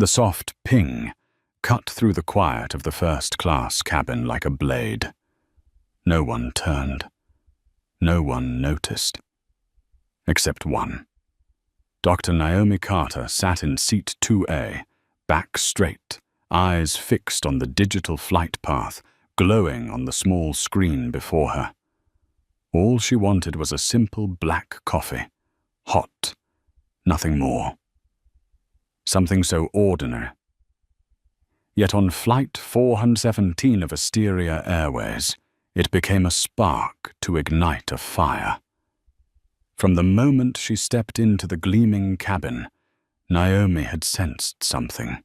The soft ping cut through the quiet of the first-class cabin like a blade. No one turned. No one noticed. Except one. Dr. Naomi Carter sat in seat 2A, back straight, eyes fixed on the digital flight path, glowing on the small screen before her. All she wanted was a simple black coffee. Hot. Nothing more. Something so ordinary. Yet on Flight 417 of Asteria Airways, it became a spark to ignite a fire. From the moment she stepped into the gleaming cabin, Naomi had sensed something.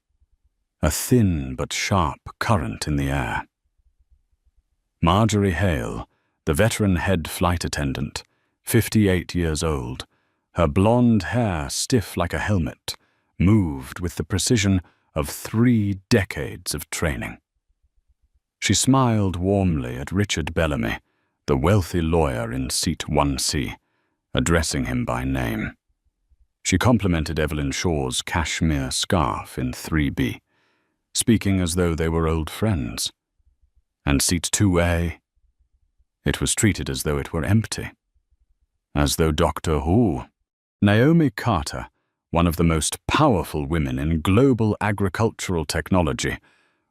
A thin but sharp current in the air. Marjorie Hale, the veteran head flight attendant, 58 years old, her blonde hair stiff like a helmet, moved with the precision of 3 decades of training. She smiled warmly at Richard Bellamy, the wealthy lawyer in seat 1C, addressing him by name. She complimented Evelyn Shaw's cashmere scarf in 3B, speaking as though they were old friends. And seat 2A, it was treated as though it were empty. As though Doctor Who, Naomi Carter, one of the most powerful women in global agricultural technology,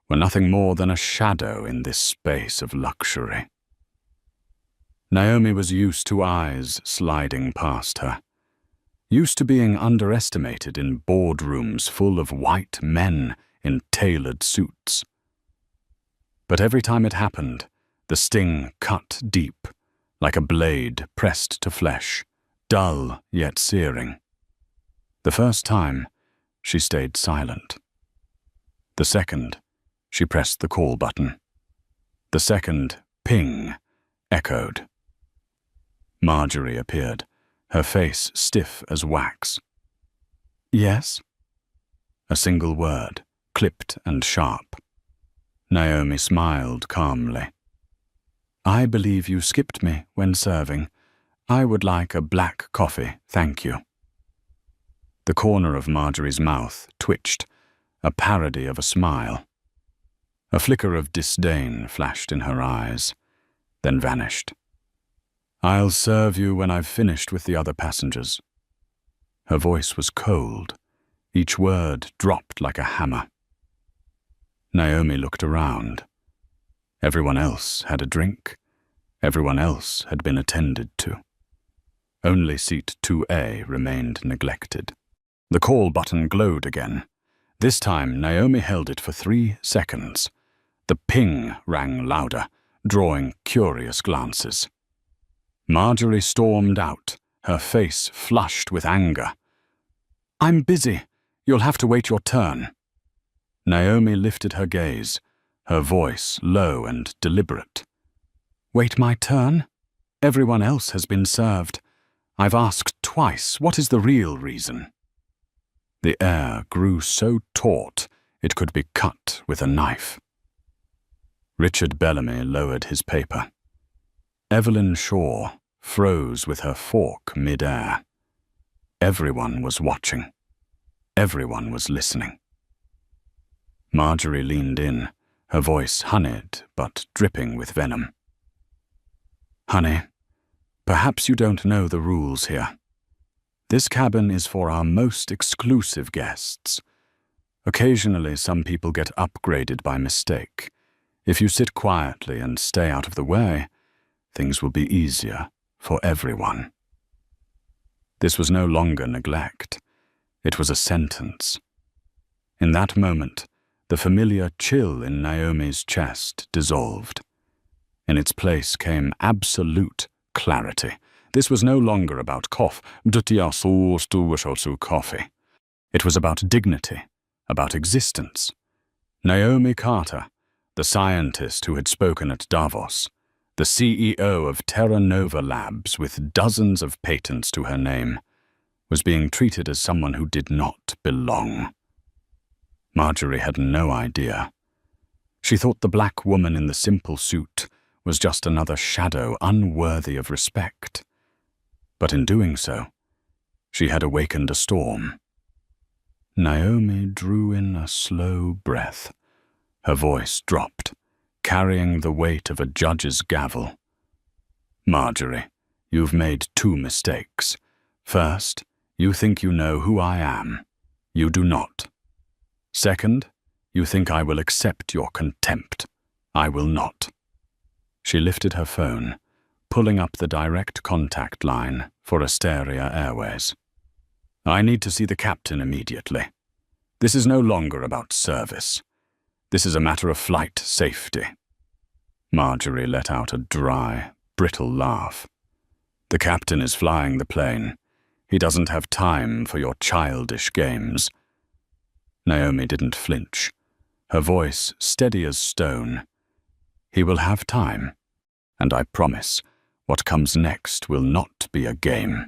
were nothing more than a shadow in this space of luxury. Naomi was used to eyes sliding past her, used to being underestimated in boardrooms full of white men in tailored suits. But every time it happened, the sting cut deep, like a blade pressed to flesh, dull yet searing. The first time, she stayed silent. The second, she pressed the call button. The second ping echoed. Marjorie appeared, her face stiff as wax. "Yes?" A single word, clipped and sharp. Naomi smiled calmly. "I believe you skipped me when serving. I would like a black coffee, thank you." The corner of Marjorie's mouth twitched, a parody of a smile. A flicker of disdain flashed in her eyes, then vanished. "I'll serve you when I've finished with the other passengers." Her voice was cold, each word dropped like a hammer. Naomi looked around. Everyone else had a drink. Everyone else had been attended to. Only seat 2A remained neglected. The call button glowed again. This time, Naomi held it for 3 seconds. The ping rang louder, drawing curious glances. Marjorie stormed out, her face flushed with anger. "I'm busy. You'll have to wait your turn." Naomi lifted her gaze, her voice low and deliberate. "Wait my turn? Everyone else has been served. I've asked twice. What is the real reason?" The air grew so taut it could be cut with a knife. Richard Bellamy lowered his paper. Evelyn Shaw froze with her fork mid-air. Everyone was watching. Everyone was listening. Marjorie leaned in, her voice honeyed but dripping with venom. "Honey, perhaps you don't know the rules here. This cabin is for our most exclusive guests. Occasionally, some people get upgraded by mistake. If you sit quietly and stay out of the way, things will be easier for everyone." This was no longer neglect. It was a sentence. In that moment, the familiar chill in Naomi's chest dissolved. In its place came absolute clarity. This was no longer about coffee. It was about dignity, about existence. Naomi Carter, the scientist who had spoken at Davos, the CEO of Terra Nova Labs with dozens of patents to her name, was being treated as someone who did not belong. Marjorie had no idea. She thought the black woman in the simple suit was just another shadow unworthy of respect. But in doing so, she had awakened a storm. Naomi drew in a slow breath. Her voice dropped, carrying the weight of a judge's gavel. Marjorie, you've made two mistakes. First, you think you know who I am. You do not. Second, you think I will accept your contempt. I will not. She lifted her phone, pulling up the direct contact line for Asteria Airways. I need to see the captain immediately. This is no longer about service. This is a matter of flight safety. Marjorie let out a dry, brittle laugh. The captain is flying the plane. He doesn't have time for your childish games. Naomi didn't flinch, her voice steady as stone. He will have time, and I promise, what comes next will not be a game.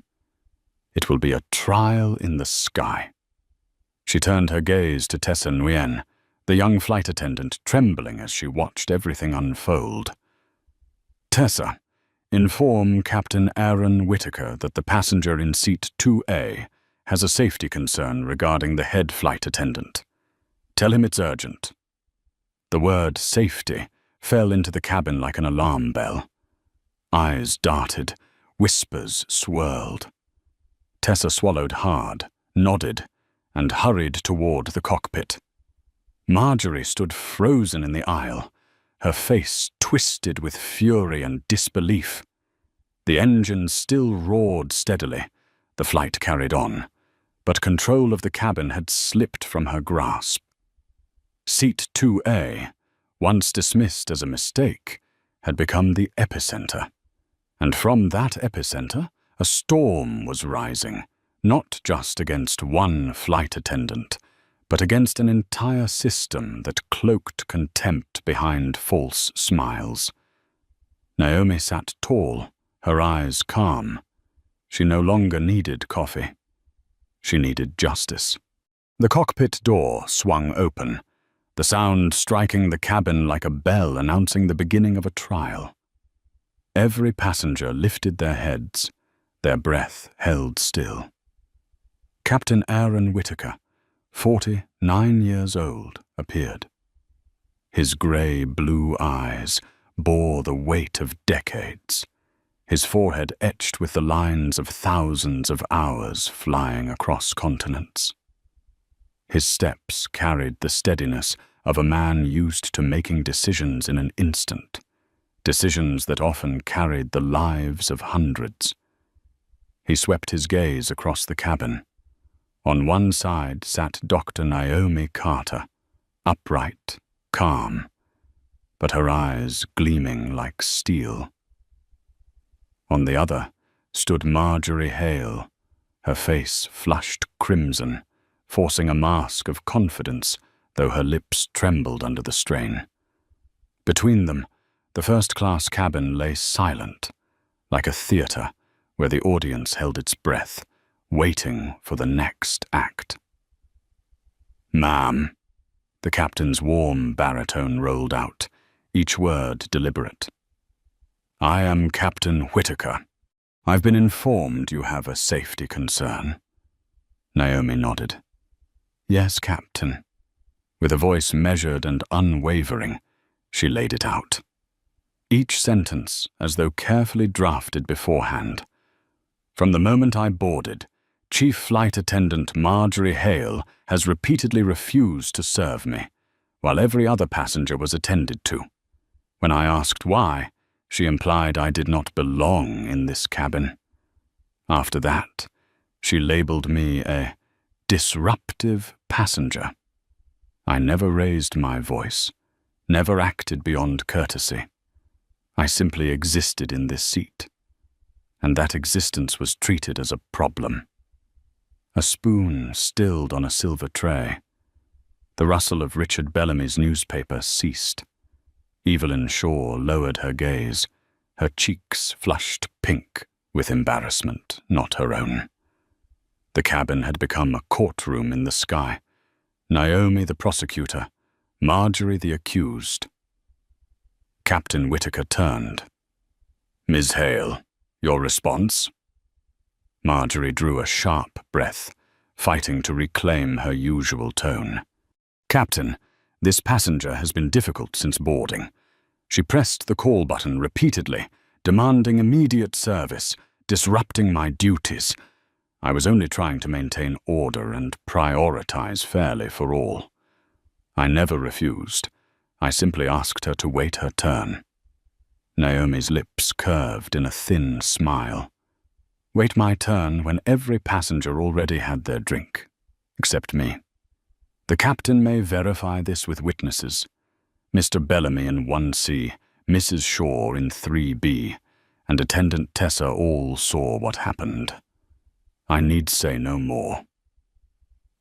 It will be a trial in the sky. She turned her gaze to Tessa Nguyen, the young flight attendant trembling as she watched everything unfold. Tessa, inform Captain Aaron Whitaker that the passenger in seat 2A has a safety concern regarding the head flight attendant. Tell him it's urgent. The word safety fell into the cabin like an alarm bell. Eyes darted, whispers swirled. Tessa swallowed hard, nodded, and hurried toward the cockpit. Marjorie stood frozen in the aisle, her face twisted with fury and disbelief. The engine still roared steadily. The flight carried on, but control of the cabin had slipped from her grasp. Seat 2A, once dismissed as a mistake, had become the epicenter. And from that epicenter, a storm was rising, not just against one flight attendant, but against an entire system that cloaked contempt behind false smiles. Naomi sat tall, her eyes calm. She no longer needed coffee. She needed justice. The cockpit door swung open, the sound striking the cabin like a bell announcing the beginning of a trial. Every passenger lifted their heads, their breath held still. Captain Aaron Whitaker, 49 years old, appeared. His grey-blue eyes bore the weight of decades, his forehead etched with the lines of thousands of hours flying across continents. His steps carried the steadiness of a man used to making decisions in an instant, decisions that often carried the lives of hundreds. He swept his gaze across the cabin. On one side sat Dr. Naomi Carter, upright, calm, but her eyes gleaming like steel. On the other stood Marjorie Hale, her face flushed crimson, forcing a mask of confidence, though her lips trembled under the strain. Between them, the first-class cabin lay silent, like a theater where the audience held its breath, waiting for the next act. "Ma'am," the captain's warm baritone rolled out, each word deliberate. "I am Captain Whitaker. I've been informed you have a safety concern." Naomi nodded. "Yes, Captain." With a voice measured and unwavering, she laid it out. Each sentence as though carefully drafted beforehand. "From the moment I boarded, Chief Flight Attendant Marjorie Hale has repeatedly refused to serve me, while every other passenger was attended to. When I asked why, she implied I did not belong in this cabin. After that, she labeled me a disruptive passenger. I never raised my voice, never acted beyond courtesy. I simply existed in this seat, and that existence was treated as a problem." A spoon stilled on a silver tray. The rustle of Richard Bellamy's newspaper ceased. Evelyn Shaw lowered her gaze, her cheeks flushed pink with embarrassment, not her own. The cabin had become a courtroom in the sky. Naomi the prosecutor, Marjorie the accused. Captain Whitaker turned. "Ms. Hale, your response?" Marjorie drew a sharp breath, fighting to reclaim her usual tone. "Captain, this passenger has been difficult since boarding." She pressed the call button repeatedly, demanding immediate service, disrupting my duties. I was only trying to maintain order and prioritize fairly for all. I never refused. I simply asked her to wait her turn. Naomi's lips curved in a thin smile. Wait my turn when every passenger already had their drink, except me. The captain may verify this with witnesses. Mr. Bellamy in 1C, Mrs. Shaw in 3B, and Attendant Tessa all saw what happened. I need say no more.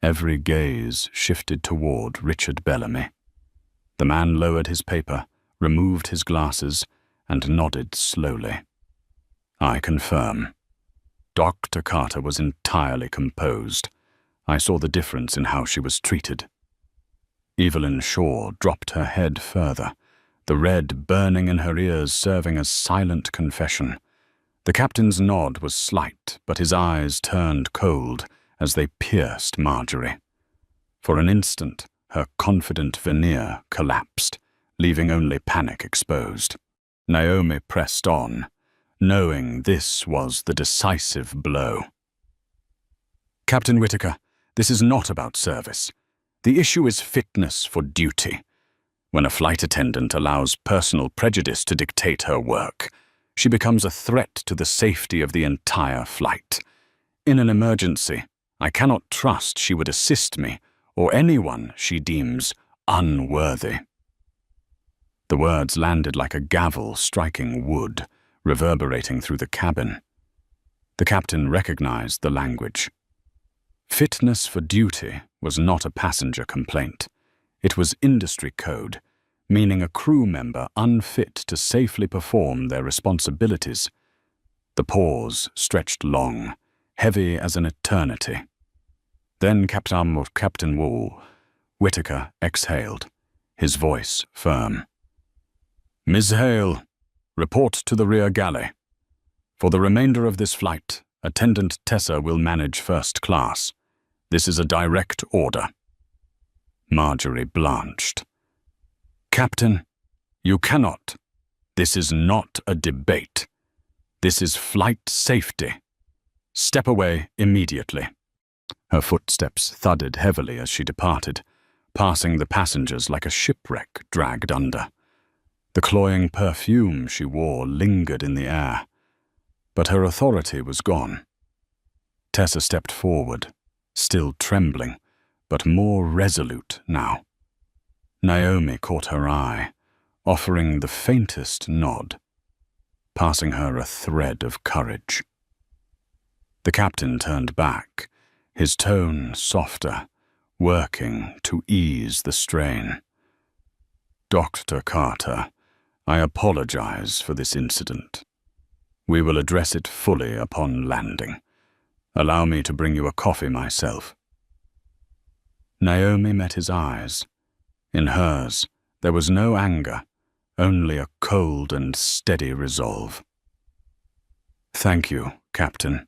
Every gaze shifted toward Richard Bellamy. The man lowered his paper, removed his glasses, and nodded slowly. I confirm. Dr. Carter was entirely composed. I saw the difference in how she was treated. Evelyn Shaw dropped her head further, the red burning in her ears serving as silent confession. The captain's nod was slight, but his eyes turned cold as they pierced Marjorie. For an instant, her confident veneer collapsed, leaving only panic exposed. Naomi pressed on, knowing this was the decisive blow. "Captain Whitaker, this is not about service. The issue is fitness for duty. When a flight attendant allows personal prejudice to dictate her work, she becomes a threat to the safety of the entire flight. In an emergency, I cannot trust she would assist me or anyone she deems unworthy." The words landed like a gavel striking wood, reverberating through the cabin. The captain recognized the language. Fitness for duty was not a passenger complaint. It was industry code, meaning a crew member unfit to safely perform their responsibilities. The pause stretched long, heavy as an eternity. Then Captain Whitaker exhaled, his voice firm. "Ms. Hale, report to the rear galley. For the remainder of this flight, Attendant Tessa will manage first class. This is a direct order." Marjorie blanched. "Captain, you cannot. This is not a debate. This is flight safety. Step away immediately." Her footsteps thudded heavily as she departed, passing the passengers like a shipwreck dragged under. The cloying perfume she wore lingered in the air, but her authority was gone. Tessa stepped forward, still trembling, but more resolute now. Naomi caught her eye, offering the faintest nod, passing her a thread of courage. The captain turned back, his tone softer, working to ease the strain. "Dr. Carter, I apologize for this incident. We will address it fully upon landing. Allow me to bring you a coffee myself." Naomi met his eyes. In hers, there was no anger, only a cold and steady resolve. "Thank you, Captain.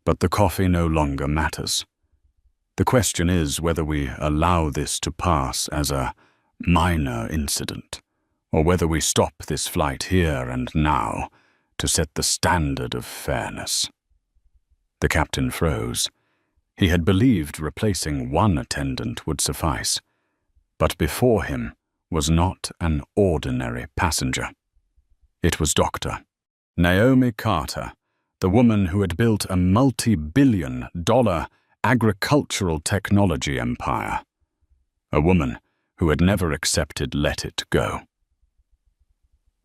But the coffee no longer matters. The question is whether we allow this to pass as a minor incident, or whether we stop this flight here and now to set the standard of fairness." The captain froze. He had believed replacing one attendant would suffice, but before him was not an ordinary passenger. It was Dr. Naomi Carter, the woman who had built a multi-billion-dollar agricultural technology empire. A woman who had never accepted let it go.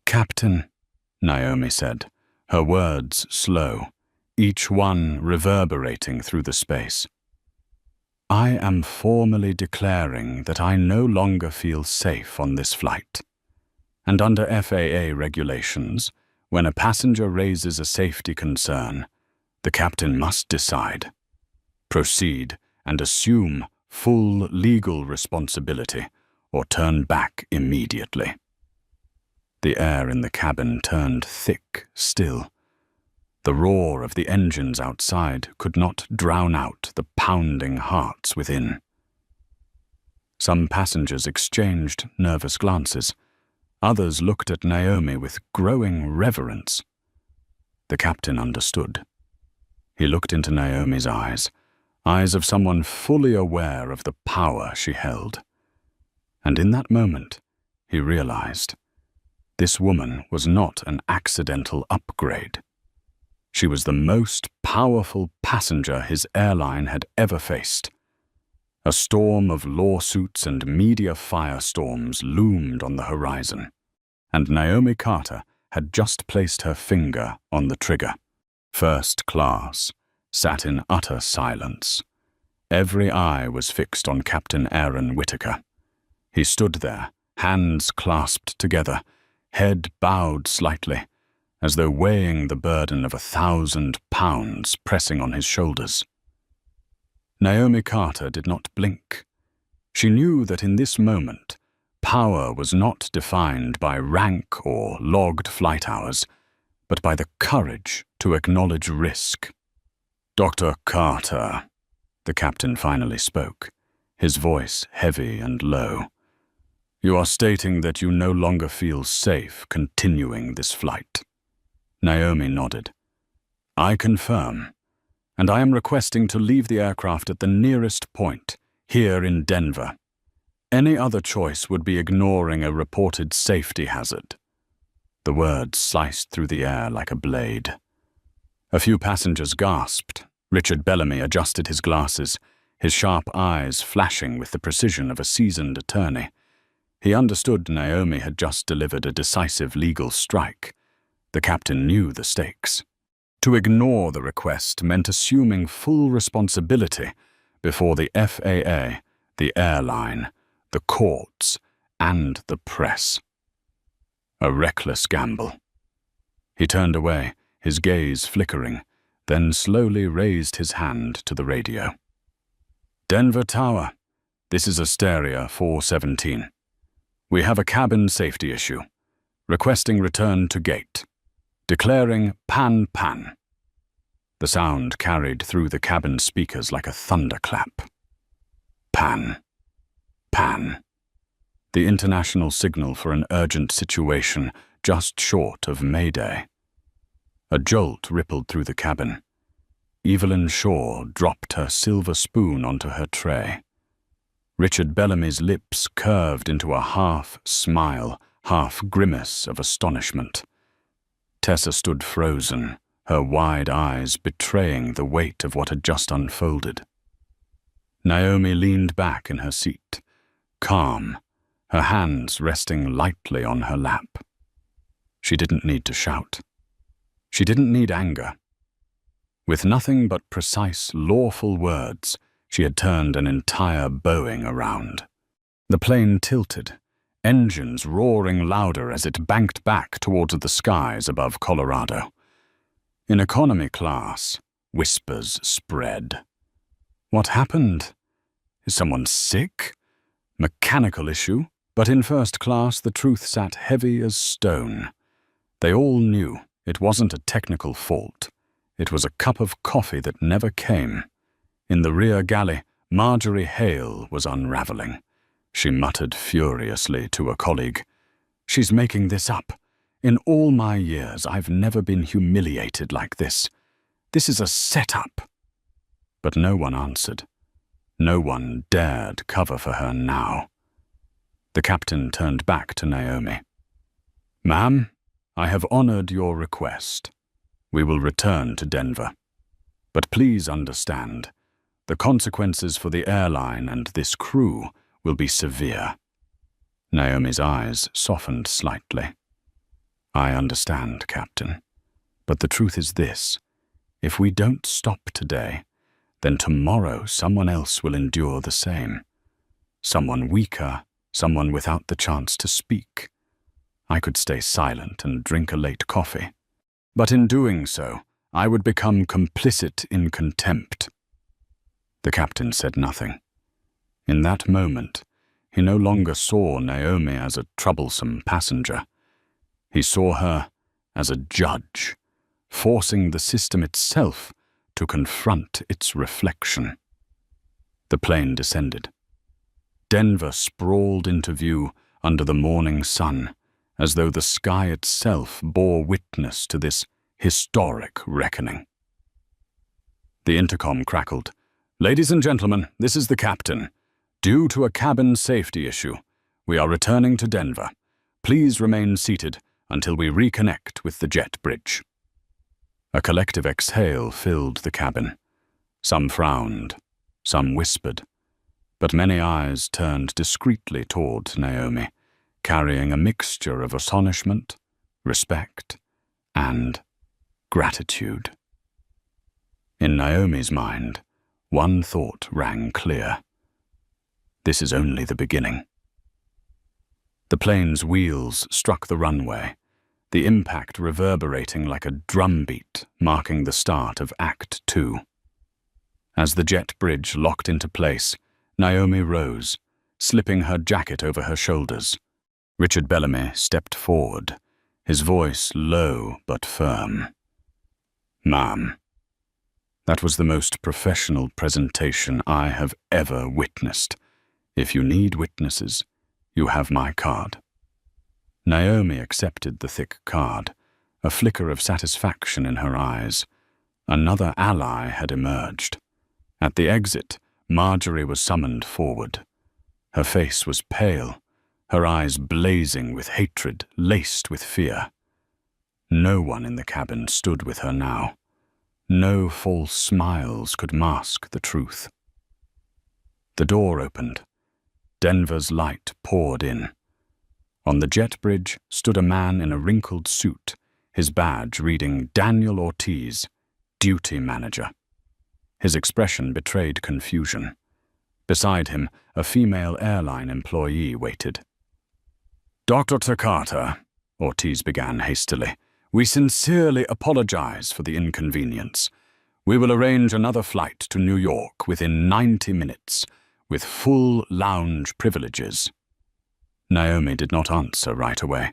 "Captain," Naomi said, her words slow, each one reverberating through the space. "I am formally declaring that I no longer feel safe on this flight. And under FAA regulations, when a passenger raises a safety concern, the captain must decide, proceed and assume full legal responsibility, or turn back immediately." The air in the cabin turned thick still. The roar of the engines outside could not drown out the pounding hearts within. Some passengers exchanged nervous glances. Others looked at Naomi with growing reverence. The captain understood. He looked into Naomi's eyes of someone fully aware of the power she held. And in that moment, he realized this woman was not an accidental upgrade. She was the most powerful passenger his airline had ever faced. A storm of lawsuits and media firestorms loomed on the horizon, and Naomi Carter had just placed her finger on the trigger. First class sat in utter silence. Every eye was fixed on Captain Aaron Whitaker. He stood there, hands clasped together, head bowed slightly, as though weighing the burden of 1,000 pounds pressing on his shoulders. Naomi Carter did not blink. She knew that in this moment, power was not defined by rank or logged flight hours, but by the courage to acknowledge risk. "Dr. Carter," the captain finally spoke, his voice heavy and low. "You are stating that you no longer feel safe continuing this flight." Naomi nodded. "I confirm, and I am requesting to leave the aircraft at the nearest point, here in Denver. Any other choice would be ignoring a reported safety hazard." The words sliced through the air like a blade. A few passengers gasped. Richard Bellamy adjusted his glasses, his sharp eyes flashing with the precision of a seasoned attorney. He understood Naomi had just delivered a decisive legal strike. The captain knew the stakes. To ignore the request meant assuming full responsibility before the FAA, the airline, the courts, and the press. A reckless gamble. He turned away, his gaze flickering, then slowly raised his hand to the radio. "Denver Tower, this is Asteria 417. We have a cabin safety issue. Requesting return to gate. Declaring pan-pan." The sound carried through the cabin speakers like a thunderclap. Pan. Pan. The international signal for an urgent situation just short of Mayday. A jolt rippled through the cabin. Evelyn Shaw dropped her silver spoon onto her tray. Richard Bellamy's lips curved into a half-smile, half-grimace of astonishment. Tessa stood frozen, her wide eyes betraying the weight of what had just unfolded. Naomi leaned back in her seat, calm, her hands resting lightly on her lap. She didn't need to shout. She didn't need anger. With nothing but precise, lawful words, she had turned an entire Boeing around. The plane tilted, engines roaring louder as it banked back towards the skies above Colorado. In economy class, whispers spread. What happened? Is someone sick? Mechanical issue? But in first class, the truth sat heavy as stone. They all knew it wasn't a technical fault. It was a cup of coffee that never came. In the rear galley, Marjorie Hale was unraveling. She muttered furiously to a colleague, "She's making this up. In all my years, I've never been humiliated like this. This is a setup." But no one answered. No one dared cover for her now. The captain turned back to Naomi. "Ma'am, I have honored your request. We will return to Denver. But please understand, the consequences for the airline and this crew will be severe." Naomi's eyes softened slightly. "I understand, Captain. But the truth is this. If we don't stop today, then tomorrow someone else will endure the same. Someone weaker, someone without the chance to speak. I could stay silent and drink a late coffee. But in doing so, I would become complicit in contempt." The captain said nothing. In that moment, he no longer saw Naomi as a troublesome passenger. He saw her as a judge, forcing the system itself to confront its reflection. The plane descended. Denver sprawled into view under the morning sun, as though the sky itself bore witness to this historic reckoning. The intercom crackled. "Ladies and gentlemen, this is the captain. Due to a cabin safety issue, we are returning to Denver. Please remain seated until we reconnect with the jet bridge." A collective exhale filled the cabin. Some frowned, some whispered, but many eyes turned discreetly toward Naomi, carrying a mixture of astonishment, respect, and gratitude. In Naomi's mind, one thought rang clear. This is only the beginning. The plane's wheels struck the runway, the impact reverberating like a drumbeat marking the start of Act 2. As the jet bridge locked into place, Naomi rose, slipping her jacket over her shoulders. Richard Bellamy stepped forward, his voice low but firm. "Ma'am, that was the most professional presentation I have ever witnessed. If you need witnesses, you have my card." Naomi accepted the thick card, a flicker of satisfaction in her eyes. Another ally had emerged. At the exit, Marjorie was summoned forward. Her face was pale, her eyes blazing with hatred laced with fear. No one in the cabin stood with her now. No false smiles could mask the truth. The door opened. Denver's light poured in. On the jet bridge stood a man in a wrinkled suit, his badge reading Daniel Ortiz, Duty Manager. His expression betrayed confusion. Beside him, a female airline employee waited. "Dr. Takata," Ortiz began hastily, "we sincerely apologize for the inconvenience. We will arrange another flight to New York within 90 minutes, with full lounge privileges." Naomi did not answer right away.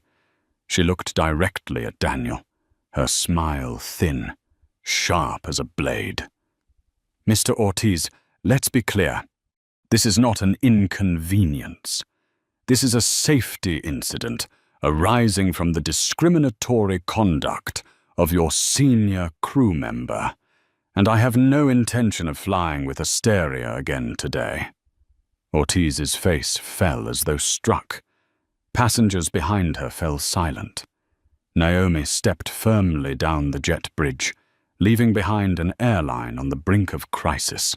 She looked directly at Daniel, her smile thin, sharp as a blade. "Mr. Ortiz, let's be clear. This is not an inconvenience. This is a safety incident arising from the discriminatory conduct of your senior crew member, and I have no intention of flying with Asteria again today." Ortiz's face fell as though struck. Passengers behind her fell silent. Naomi stepped firmly down the jet bridge, leaving behind an airline on the brink of crisis.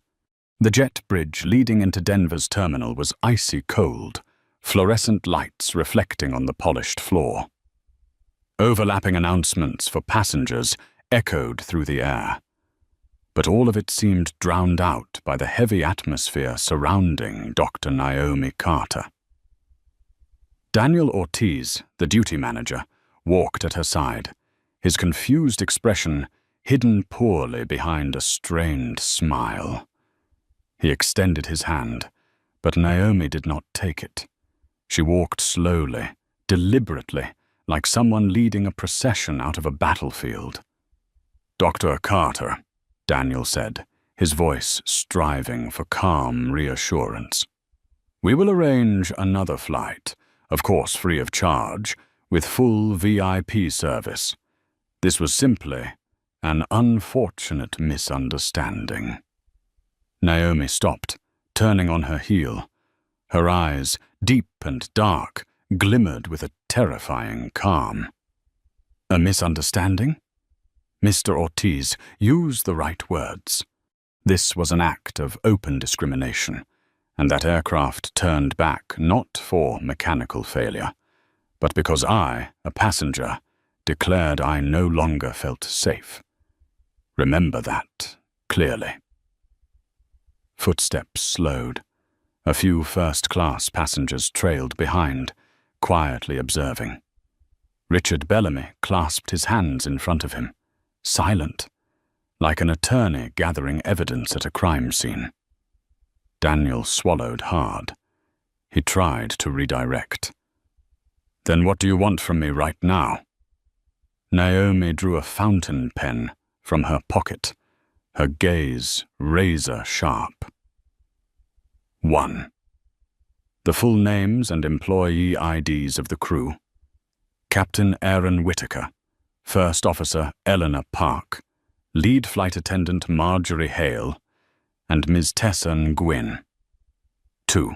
The jet bridge leading into Denver's terminal was icy cold, fluorescent lights reflecting on the polished floor. Overlapping announcements for passengers echoed through the air, but all of it seemed drowned out by the heavy atmosphere surrounding Dr. Naomi Carter. Daniel Ortiz, the duty manager, walked at her side, his confused expression hidden poorly behind a strained smile. He extended his hand, but Naomi did not take it. She walked slowly, deliberately, like someone leading a procession out of a battlefield. "Dr. Carter," Daniel said, his voice striving for calm reassurance. "We will arrange another flight, of course free of charge, with full VIP service. This was simply an unfortunate misunderstanding." Naomi stopped, turning on her heel. Her eyes, deep and dark, glimmered with a terrifying calm. "A misunderstanding? Mr. Ortiz, use the right words." This was an act of open discrimination, and that aircraft turned back not for mechanical failure, but because I, a passenger, declared I no longer felt safe. Remember that clearly. Footsteps slowed. A few first-class passengers trailed behind, quietly observing. Richard Bellamy clasped his hands in front of him, silent, like an attorney gathering evidence at a crime scene. Daniel swallowed hard. He tried to redirect. "Then what do you want from me right now?" Naomi drew a fountain pen from her pocket, her gaze razor sharp. 1. The full names and employee IDs of the crew. Captain Aaron Whitaker, First Officer Eleanor Park, Lead Flight Attendant Marjorie Hale, and Ms. Tessa Nguyen. 2.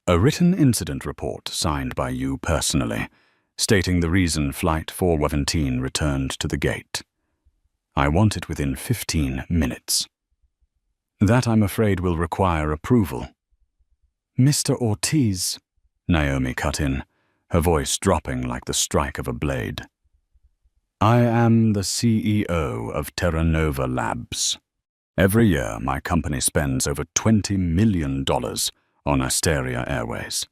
A written incident report signed by you personally, stating the reason Flight 417 returned to the gate. I want it within 15 minutes. That, I'm afraid, will require approval. Mr. Ortiz, Naomi cut in, her voice dropping like the strike of a blade. I am the CEO of Terra Nova Labs. Every year, my company spends over $20 million on Asteria Airways.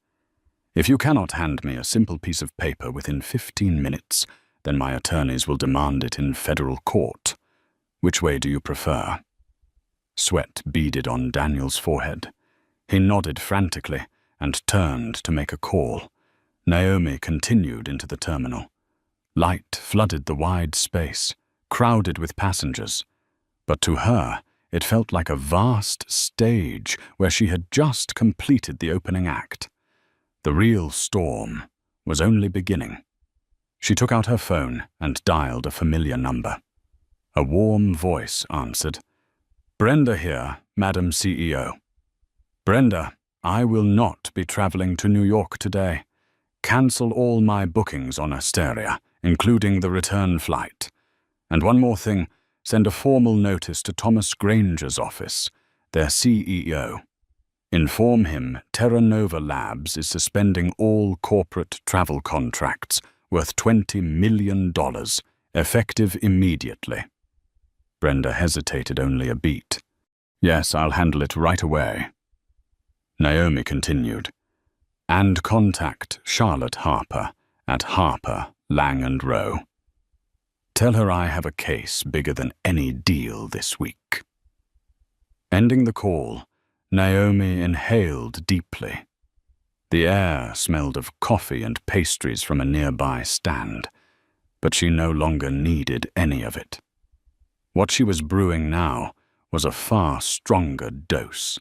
If you cannot hand me a simple piece of paper within 15 minutes, then my attorneys will demand it in federal court. Which way do you prefer? Sweat beaded on Daniel's forehead. He nodded frantically and turned to make a call. Naomi continued into the terminal. Light flooded the wide space, crowded with passengers. But to her, it felt like a vast stage where she had just completed the opening act. The real storm was only beginning. She took out her phone and dialed a familiar number. A warm voice answered. Brenda here, Madam CEO. Brenda, I will not be traveling to New York today. Cancel all my bookings on Asteria, including the return flight. And one more thing, send a formal notice to Thomas Granger's office, their CEO. Inform him Terra Nova Labs is suspending all corporate travel contracts worth $20 million, effective immediately. Brenda hesitated only a beat. Yes, I'll handle it right away. Naomi continued. And contact Charlotte Harper at Harper, Lang & Rowe. Tell her I have a case bigger than any deal this week. Ending the call, Naomi inhaled deeply. The air smelled of coffee and pastries from a nearby stand, but she no longer needed any of it. What she was brewing now was a far stronger dose,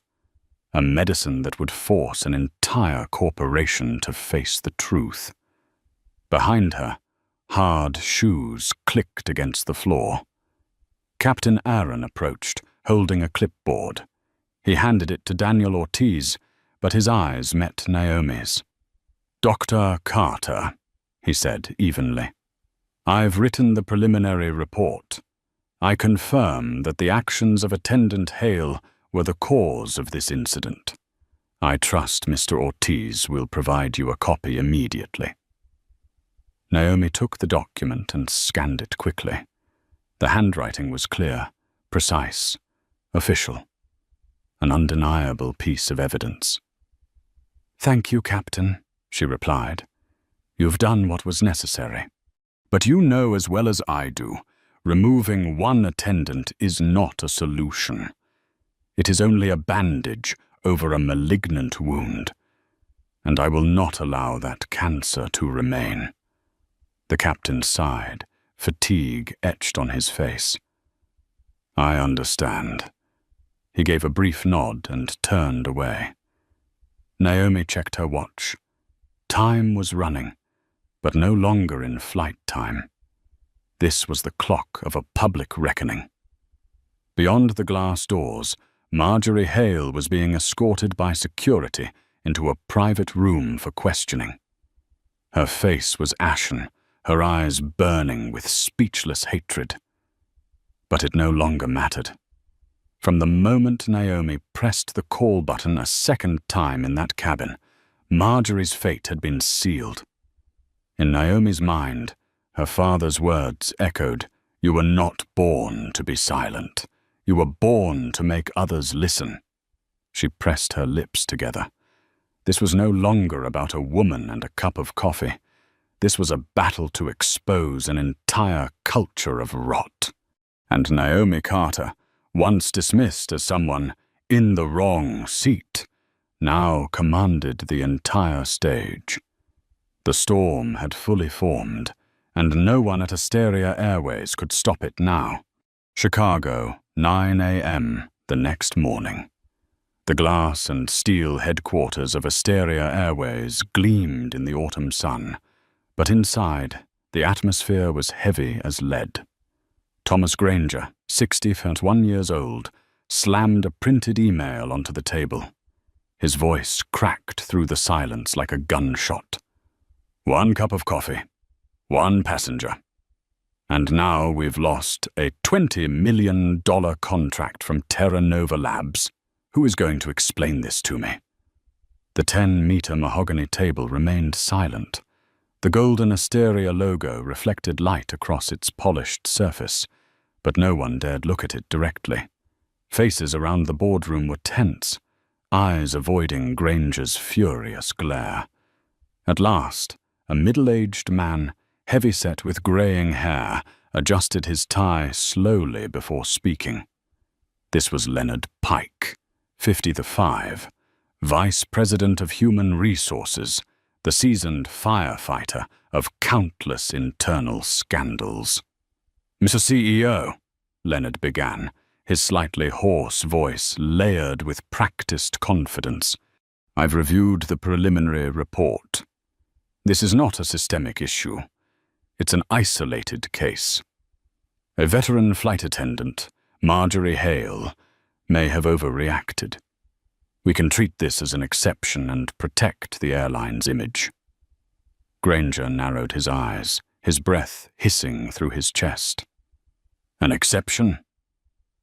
a medicine that would force an entire corporation to face the truth. Behind her, hard shoes clicked against the floor. Captain Aaron approached, holding a clipboard. He handed it to Daniel Ortiz, but his eyes met Naomi's. Dr. Carter, he said evenly. I've written the preliminary report. I confirm that the actions of Attendant Hale were the cause of this incident. I trust Mr. Ortiz will provide you a copy immediately. Naomi took the document and scanned it quickly. The handwriting was clear, precise, official. An undeniable piece of evidence. Thank you, Captain, she replied. You've done what was necessary. But you know as well as I do, removing one attendant is not a solution. It is only a bandage over a malignant wound, and I will not allow that cancer to remain. The captain sighed, fatigue etched on his face. I understand. He gave a brief nod and turned away. Naomi checked her watch. Time was running, but no longer in flight time. This was the clock of a public reckoning. Beyond the glass doors, Marjorie Hale was being escorted by security into a private room for questioning. Her face was ashen, her eyes burning with speechless hatred. But it no longer mattered. From the moment Naomi pressed the call button a second time in that cabin, Marjorie's fate had been sealed. In Naomi's mind, her father's words echoed, "You were not born to be silent. You were born to make others listen." She pressed her lips together. This was no longer about a woman and a cup of coffee. This was a battle to expose an entire culture of rot. And Naomi Carter, once dismissed as someone in the wrong seat, now commanded the entire stage. The storm had fully formed, and no one at Asteria Airways could stop it now. Chicago, 9 a.m. the next morning. The glass and steel headquarters of Asteria Airways gleamed in the autumn sun, but inside, the atmosphere was heavy as lead. Thomas Granger, 61 years old, slammed a printed email onto the table. His voice cracked through the silence like a gunshot. 1 cup of coffee. 1 passenger. And now we've lost a $20 million contract from Terra Nova Labs. Who is going to explain this to me? The 10-meter mahogany table remained silent. The golden Asteria logo reflected light across its polished surface, but no one dared look at it directly. Faces around the boardroom were tense, eyes avoiding Granger's furious glare. At last, a middle-aged man, heavy-set with graying hair, adjusted his tie slowly before speaking. This was Leonard Pike, 55, Vice President of Human Resources, the seasoned firefighter of countless internal scandals. "Mr. CEO," Leonard began, his slightly hoarse voice layered with practiced confidence, "I've reviewed the preliminary report. This is not a systemic issue. It's an isolated case. A veteran flight attendant, Marjorie Hale, may have overreacted. We can treat this as an exception and protect the airline's image." Granger narrowed his eyes, his breath hissing through his chest. "An exception?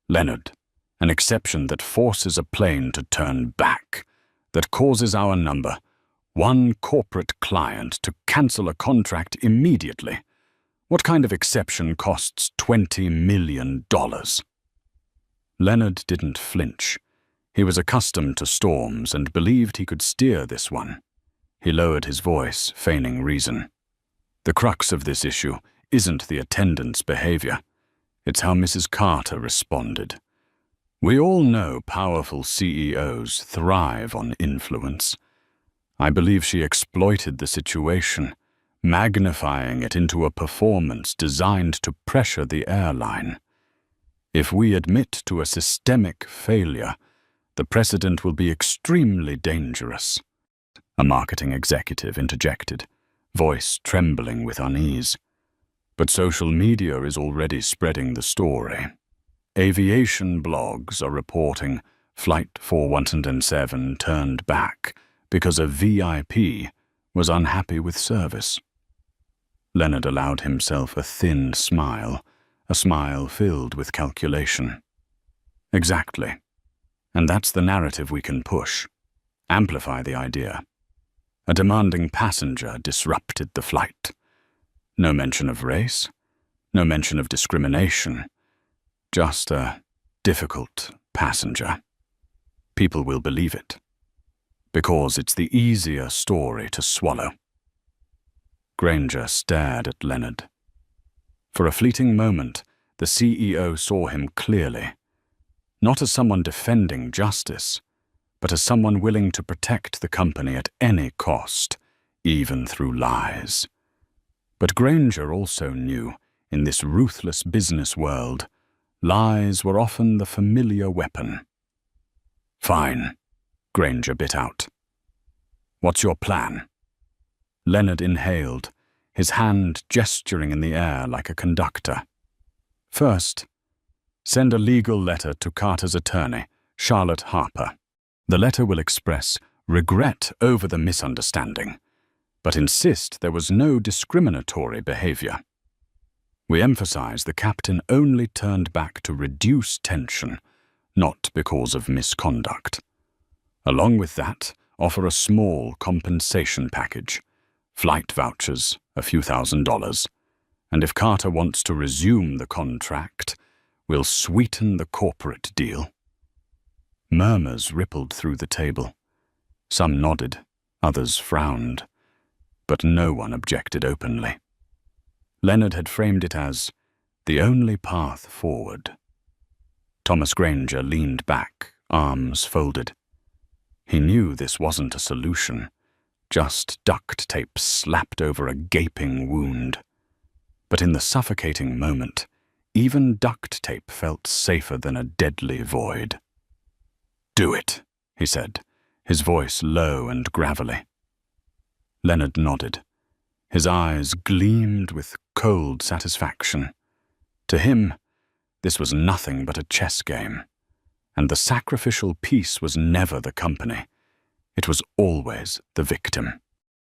Leonard, an exception that forces a plane to turn back, that causes our number, one corporate client, to cancel a contract immediately. What kind of exception costs $20 million? Leonard didn't flinch. He was accustomed to storms and believed he could steer this one. He lowered his voice, feigning reason. "The crux of this issue isn't the attendant's behavior. It's how Mrs. Carter responded. We all know powerful CEOs thrive on influence. I believe she exploited the situation, magnifying it into a performance designed to pressure the airline. If we admit to a systemic failure, the precedent will be extremely dangerous." A marketing executive interjected, voice trembling with unease. "But social media is already spreading the story. Aviation blogs are reporting Flight 417 turned back because a VIP was unhappy with service." Leonard allowed himself a thin smile, a smile filled with calculation. "Exactly. And that's the narrative we can push. Amplify the idea. A demanding passenger disrupted the flight. No mention of race, no mention of discrimination, just a difficult passenger. People will believe it, because it's the easier story to swallow." Granger stared at Leonard. For a fleeting moment, the CEO saw him clearly, not as someone defending justice, but as someone willing to protect the company at any cost, even through lies. But Granger also knew, in this ruthless business world, lies were often the familiar weapon. "Fine," Granger bit out. "What's your plan?" Leonard inhaled, his hand gesturing in the air like a conductor. "First, send a legal letter to Carter's attorney, Charlotte Harper. The letter will express regret over the misunderstanding, but insist there was no discriminatory behavior. We emphasize the captain only turned back to reduce tension, not because of misconduct. Along with that, offer a small compensation package, flight vouchers, a few $1,000s, and if Carter wants to resume the contract, we'll sweeten the corporate deal." Murmurs rippled through the table. Some nodded, others frowned, but no one objected openly. Leonard had framed it as the only path forward. Thomas Granger leaned back, arms folded. He knew this wasn't a solution, just duct tape slapped over a gaping wound. But in the suffocating moment, even duct tape felt safer than a deadly void. "Do it," he said, his voice low and gravelly. Leonard nodded. His eyes gleamed with cold satisfaction. To him, this was nothing but a chess game, and the sacrificial piece was never the company. It was always the victim.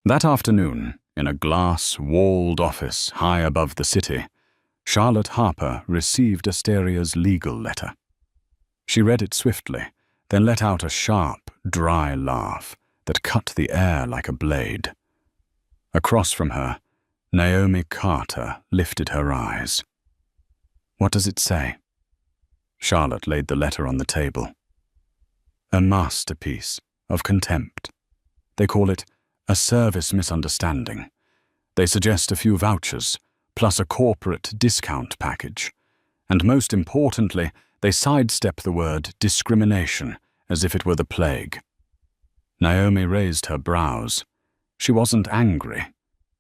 That afternoon, in a glass-walled office high above the city, Charlotte Harper received Asteria's legal letter. She read it swiftly, then let out a sharp, dry laugh that cut the air like a blade. Across from her, Naomi Carter lifted her eyes. "What does it say?" Charlotte laid the letter on the table. "A masterpiece of contempt. They call it a service misunderstanding. They suggest a few vouchers, plus a corporate discount package. And most importantly, they sidestep the word discrimination as if it were the plague." Naomi raised her brows. She wasn't angry.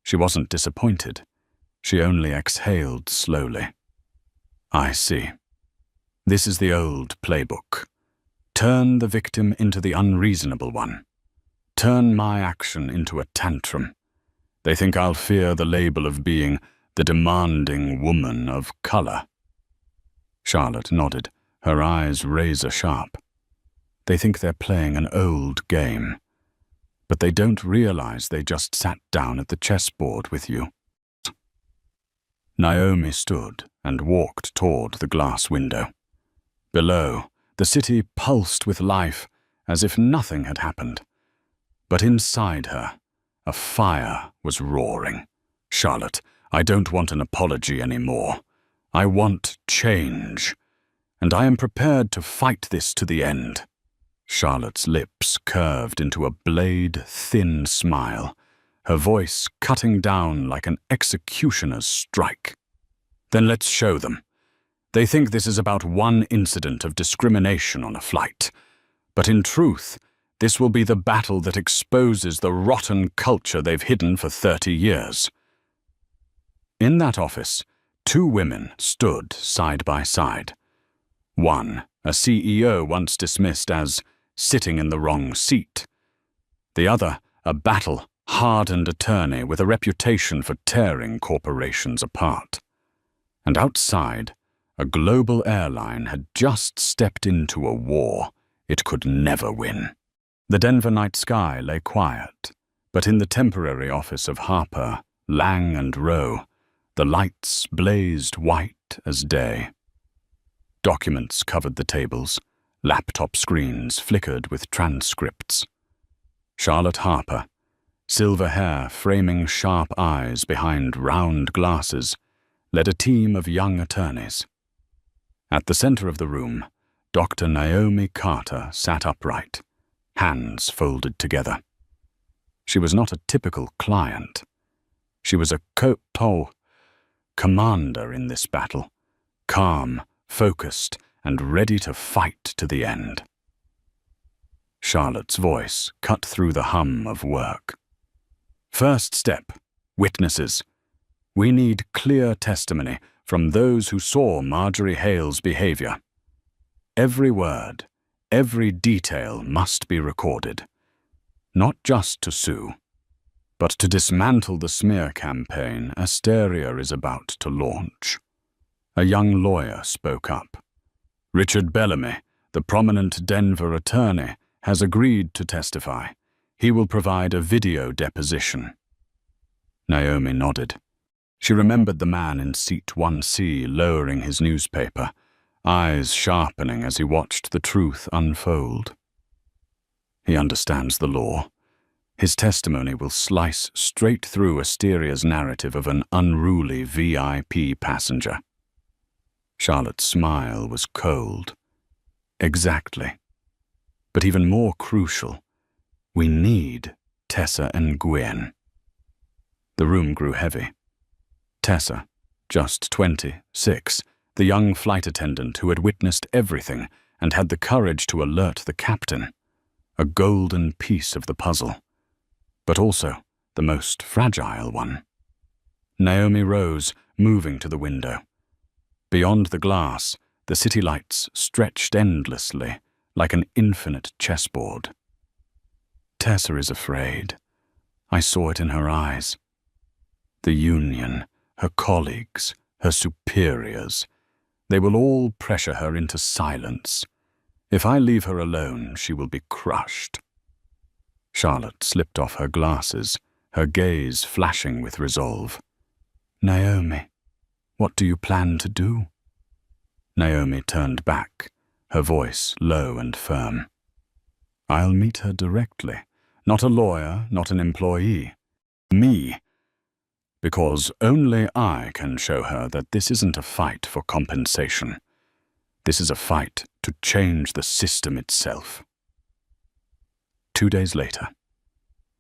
She wasn't disappointed. She only exhaled slowly. "I see. This is the old playbook. Turn the victim into the unreasonable one. Turn my action into a tantrum. They think I'll fear the label of being the demanding woman of color." Charlotte nodded, her eyes razor-sharp. "They think they're playing an old game. But they don't realize they just sat down at the chessboard with you." Naomi stood and walked toward the glass window. Below, the city pulsed with life as if nothing had happened. But inside her, a fire was roaring. "Charlotte, I don't want an apology anymore. I want change. And I am prepared to fight this to the end." Charlotte's lips curved into a blade-thin smile, her voice cutting down like an executioner's strike. "Then let's show them. They think this is about one incident of discrimination on a flight. But in truth, this will be the battle that exposes the rotten culture they've hidden for 30 years. In that office, 2 women stood side by side. One, a CEO once dismissed as sitting in the wrong seat. The other, a battle-hardened attorney with a reputation for tearing corporations apart. And outside, a global airline had just stepped into a war it could never win. The Denver night sky lay quiet, but in the temporary office of Harper, Lang and Rowe, the lights blazed white as day. Documents covered the tables. Laptop screens flickered with transcripts. Charlotte Harper, silver hair framing sharp eyes behind round glasses, led a team of young attorneys. At the center of the room, Dr. Naomi Carter sat upright, hands folded together. She was not a typical client. She was a commander in this battle, calm, focused, and ready to fight to the end. Charlotte's voice cut through the hum of work. "First step, witnesses. We need clear testimony from those who saw Marjorie Hale's behavior. Every word, every detail must be recorded, not just to sue, but to dismantle the smear campaign Asteria is about to launch." A young lawyer spoke up. "Richard Bellamy, the prominent Denver attorney, has agreed to testify. He will provide a video deposition." Naomi nodded. She remembered the man in seat 1C lowering his newspaper, eyes sharpening as he watched the truth unfold. He understands the law. His testimony will slice straight through Asteria's narrative of an unruly VIP passenger. Charlotte's smile was cold. Exactly. But even more crucial, we need Tessa and Gwen. The room grew heavy. Tessa, just 26, the young flight attendant who had witnessed everything and had the courage to alert the captain, a golden piece of the puzzle, but also the most fragile one. Naomi rose, moving to the window. Beyond the glass, the city lights stretched endlessly, like an infinite chessboard. Tessa is afraid. I saw it in her eyes. The union, her colleagues, her superiors, they will all pressure her into silence. If I leave her alone, she will be crushed. Charlotte slipped off her glasses, her gaze flashing with resolve. Naomi, what do you plan to do? Naomi turned back, her voice low and firm. I'll meet her directly. Not a lawyer, not an employee. Me. Because only I can show her that this isn't a fight for compensation. This is a fight to change the system itself. 2 days later,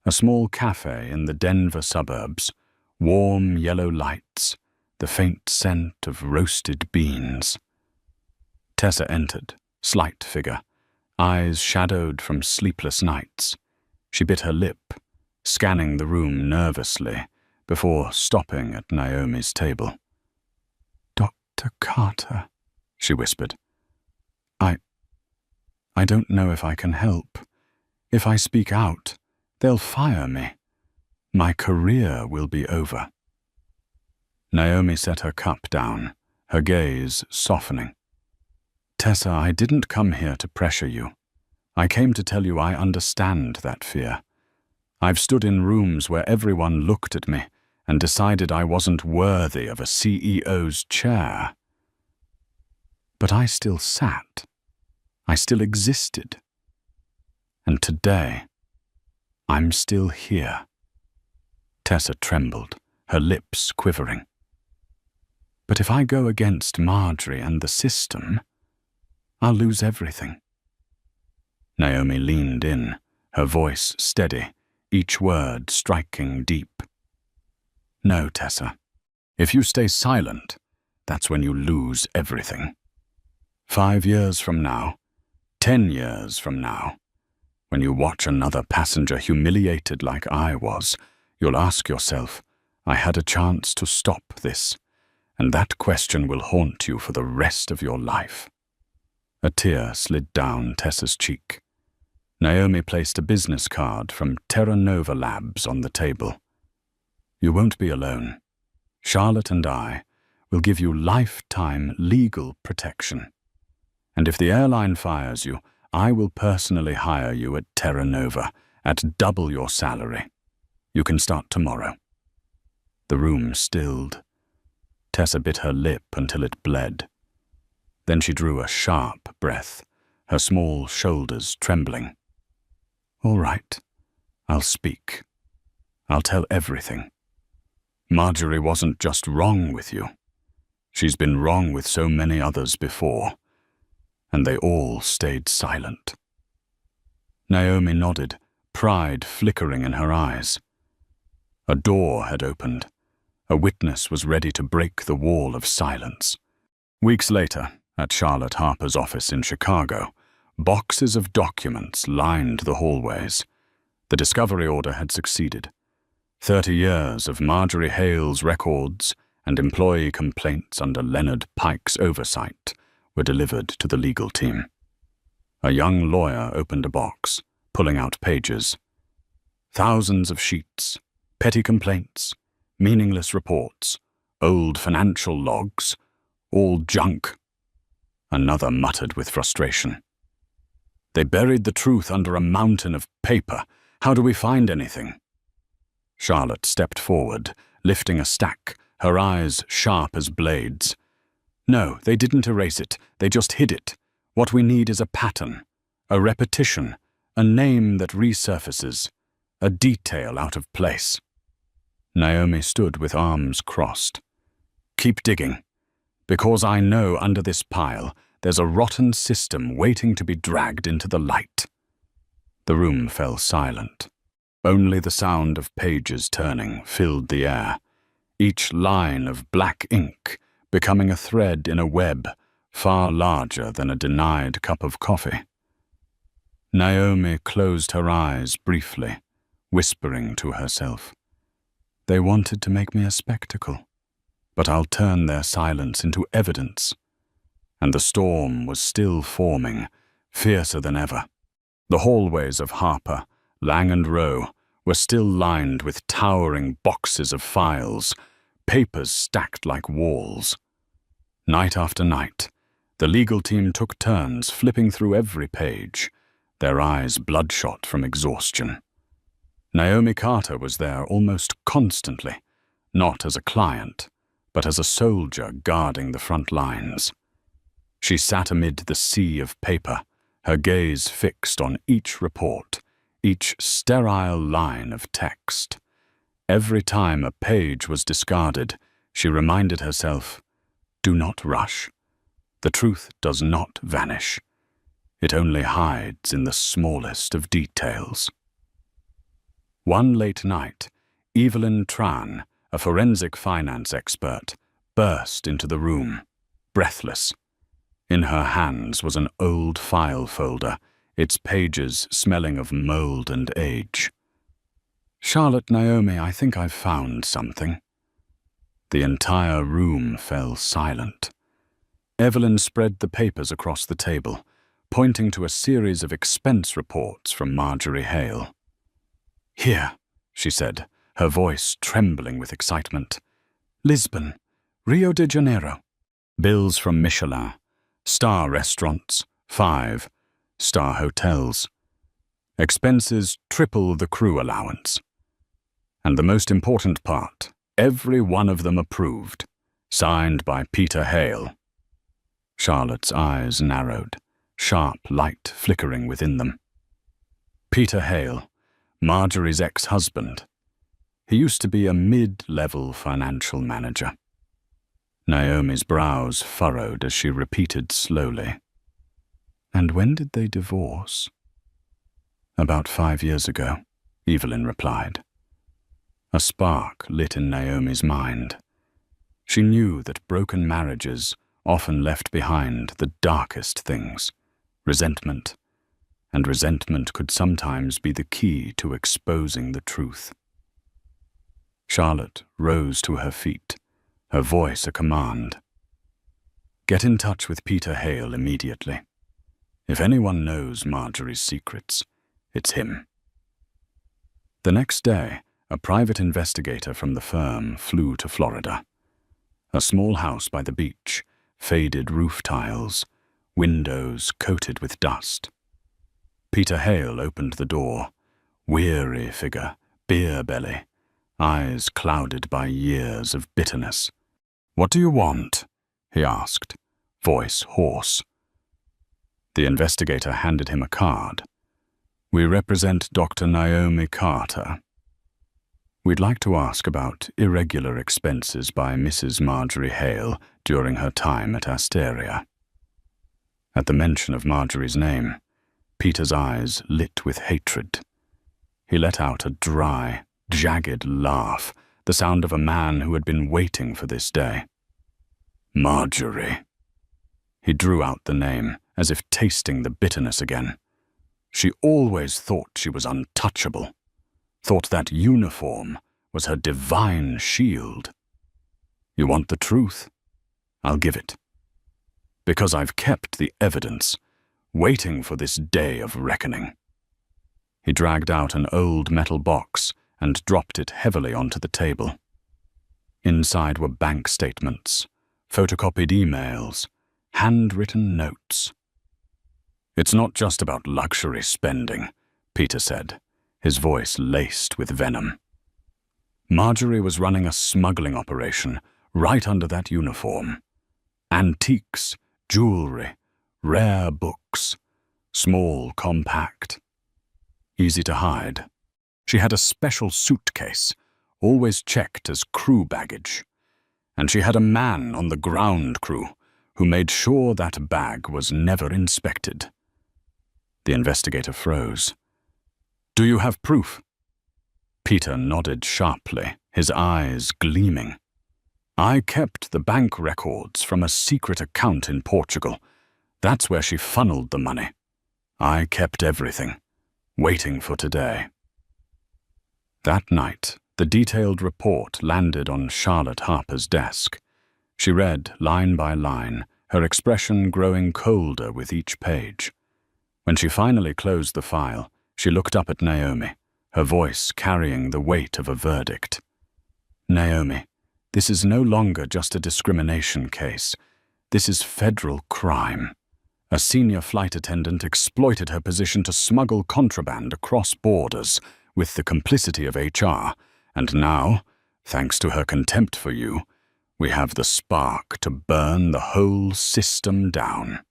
a small cafe in the Denver suburbs, warm yellow lights, the faint scent of roasted beans. Tessa entered, slight figure, eyes shadowed from sleepless nights. She bit her lip, scanning the room nervously, before stopping at Naomi's table. Dr. Carter, she whispered. I don't know if I can help. If I speak out, they'll fire me. My career will be over. Naomi set her cup down, her gaze softening. Tessa, I didn't come here to pressure you. I came to tell you I understand that fear. I've stood in rooms where everyone looked at me and decided I wasn't worthy of a CEO's chair. But I still sat. I still existed. And today, I'm still here. Tessa trembled, her lips quivering. But if I go against Marjorie and the system, I'll lose everything. Naomi leaned in, her voice steady, each word striking deep. No, Tessa. If you stay silent, that's when you lose everything. 5 years from now, 10 years from now, when you watch another passenger humiliated like I was, you'll ask yourself, I had a chance to stop this, and that question will haunt you for the rest of your life. A tear slid down Tessa's cheek. Naomi placed a business card from Terra Nova Labs on the table. You won't be alone. Charlotte and I will give you lifetime legal protection. And if the airline fires you, I will personally hire you at Terra Nova at double your salary. You can start tomorrow. The room stilled. Tessa bit her lip until it bled. Then she drew a sharp breath, her small shoulders trembling. All right, I'll speak. I'll tell everything. Marjorie wasn't just wrong with you. She's been wrong with so many others before, and they all stayed silent. Naomi nodded, pride flickering in her eyes. A door had opened. A witness was ready to break the wall of silence. Weeks later, at Charlotte Harper's office in Chicago, boxes of documents lined the hallways. The discovery order had succeeded. 30 years of Marjorie Hale's records and employee complaints under Leonard Pike's oversight were delivered to the legal team. A young lawyer opened a box, pulling out pages. Thousands of sheets, petty complaints, meaningless reports, old financial logs, all junk. Another muttered with frustration. They buried the truth under a mountain of paper. How do we find anything? Charlotte stepped forward, lifting a stack, her eyes sharp as blades. No, they didn't erase it. They just hid it. What we need is a pattern, a repetition, a name that resurfaces, a detail out of place. Naomi stood with arms crossed. Keep digging, because I know under this pile there's a rotten system waiting to be dragged into the light. The room fell silent. Only the sound of pages turning filled the air, each line of black ink becoming a thread in a web far larger than a denied cup of coffee. Naomi closed her eyes briefly, whispering to herself. They wanted to make me a spectacle. but I'll turn their silence into evidence. And the storm was still forming, fiercer than ever. The hallways of Harper, Lang and Rowe were still lined with towering boxes of files, papers stacked like walls. Night after night, the legal team took turns flipping through every page, their eyes bloodshot from exhaustion. Naomi Carter was there almost constantly, not as a client, but as a soldier guarding the front lines. She sat amid the sea of paper, her gaze fixed on each report, each sterile line of text. Every time a page was discarded, she reminded herself, "Do not rush. The truth does not vanish. It only hides in the smallest of details." One late night, Evelyn Tran, a forensic finance expert, burst into the room, breathless. In her hands was an old file folder, its pages smelling of mold and age. "Charlotte, Naomi, I think I've found something." The entire room fell silent. Evelyn spread the papers across the table, pointing to a series of expense reports from Marjorie Hale. "Here," she said, her voice trembling with excitement. "Lisbon, Rio de Janeiro. Bills from Michelin, star restaurants, 5-star hotels. Expenses triple the crew allowance. And the most important part, every one of them approved, signed by Peter Hale." Charlotte's eyes narrowed, sharp light flickering within them. Peter Hale, Marjorie's ex-husband. He used to be a mid-level financial manager. Naomi's brows furrowed as she repeated slowly. "And when did they divorce?" "About 5 years ago," Evelyn replied. A spark lit in Naomi's mind. She knew that broken marriages often left behind the darkest things, resentment, and resentment could sometimes be the key to exposing the truth. Charlotte rose to her feet, her voice a command. "Get in touch with Peter Hale immediately. If anyone knows Marjorie's secrets, it's him." The next day, a private investigator from the firm flew to Florida. A small house by the beach, faded roof tiles, windows coated with dust. Peter Hale opened the door, weary figure, beer belly, eyes clouded by years of bitterness. "What do you want?" he asked, voice hoarse. The investigator handed him a card. "We represent Dr. Naomi Carter. We'd like to ask about irregular expenses by Mrs. Marjorie Hale during her time at Asteria." At the mention of Marjorie's name, Peter's eyes lit with hatred. He let out a dry, jagged laugh, the sound of a man who had been waiting for this day. "Marjorie." He drew out the name, as if tasting the bitterness again. She always thought she was untouchable, thought that uniform was her divine shield. "You want the truth? I'll give it. Because I've kept the evidence, waiting for this day of reckoning." He dragged out an old metal box and dropped it heavily onto the table. Inside were bank statements, photocopied emails, handwritten notes. "It's not just about luxury spending," Peter said, his voice laced with venom. "Marjorie was running a smuggling operation right under that uniform. Antiques, jewelry, rare books, small, compact, easy to hide. She had a special suitcase, always checked as crew baggage. And she had a man on the ground crew who made sure that bag was never inspected." The investigator froze. "Do you have proof?" Peter nodded sharply, his eyes gleaming. "I kept the bank records from a secret account in Portugal. That's where she funneled the money. I kept everything, waiting for today." That night, the detailed report landed on Charlotte Harper's desk. She read line by line, her expression growing colder with each page. When she finally closed the file, she looked up at Naomi, her voice carrying the weight of a verdict. "Naomi, this is no longer just a discrimination case. This is federal crime. A senior flight attendant exploited her position to smuggle contraband across borders with the complicity of HR, and now, thanks to her contempt for you, we have the spark to burn the whole system down."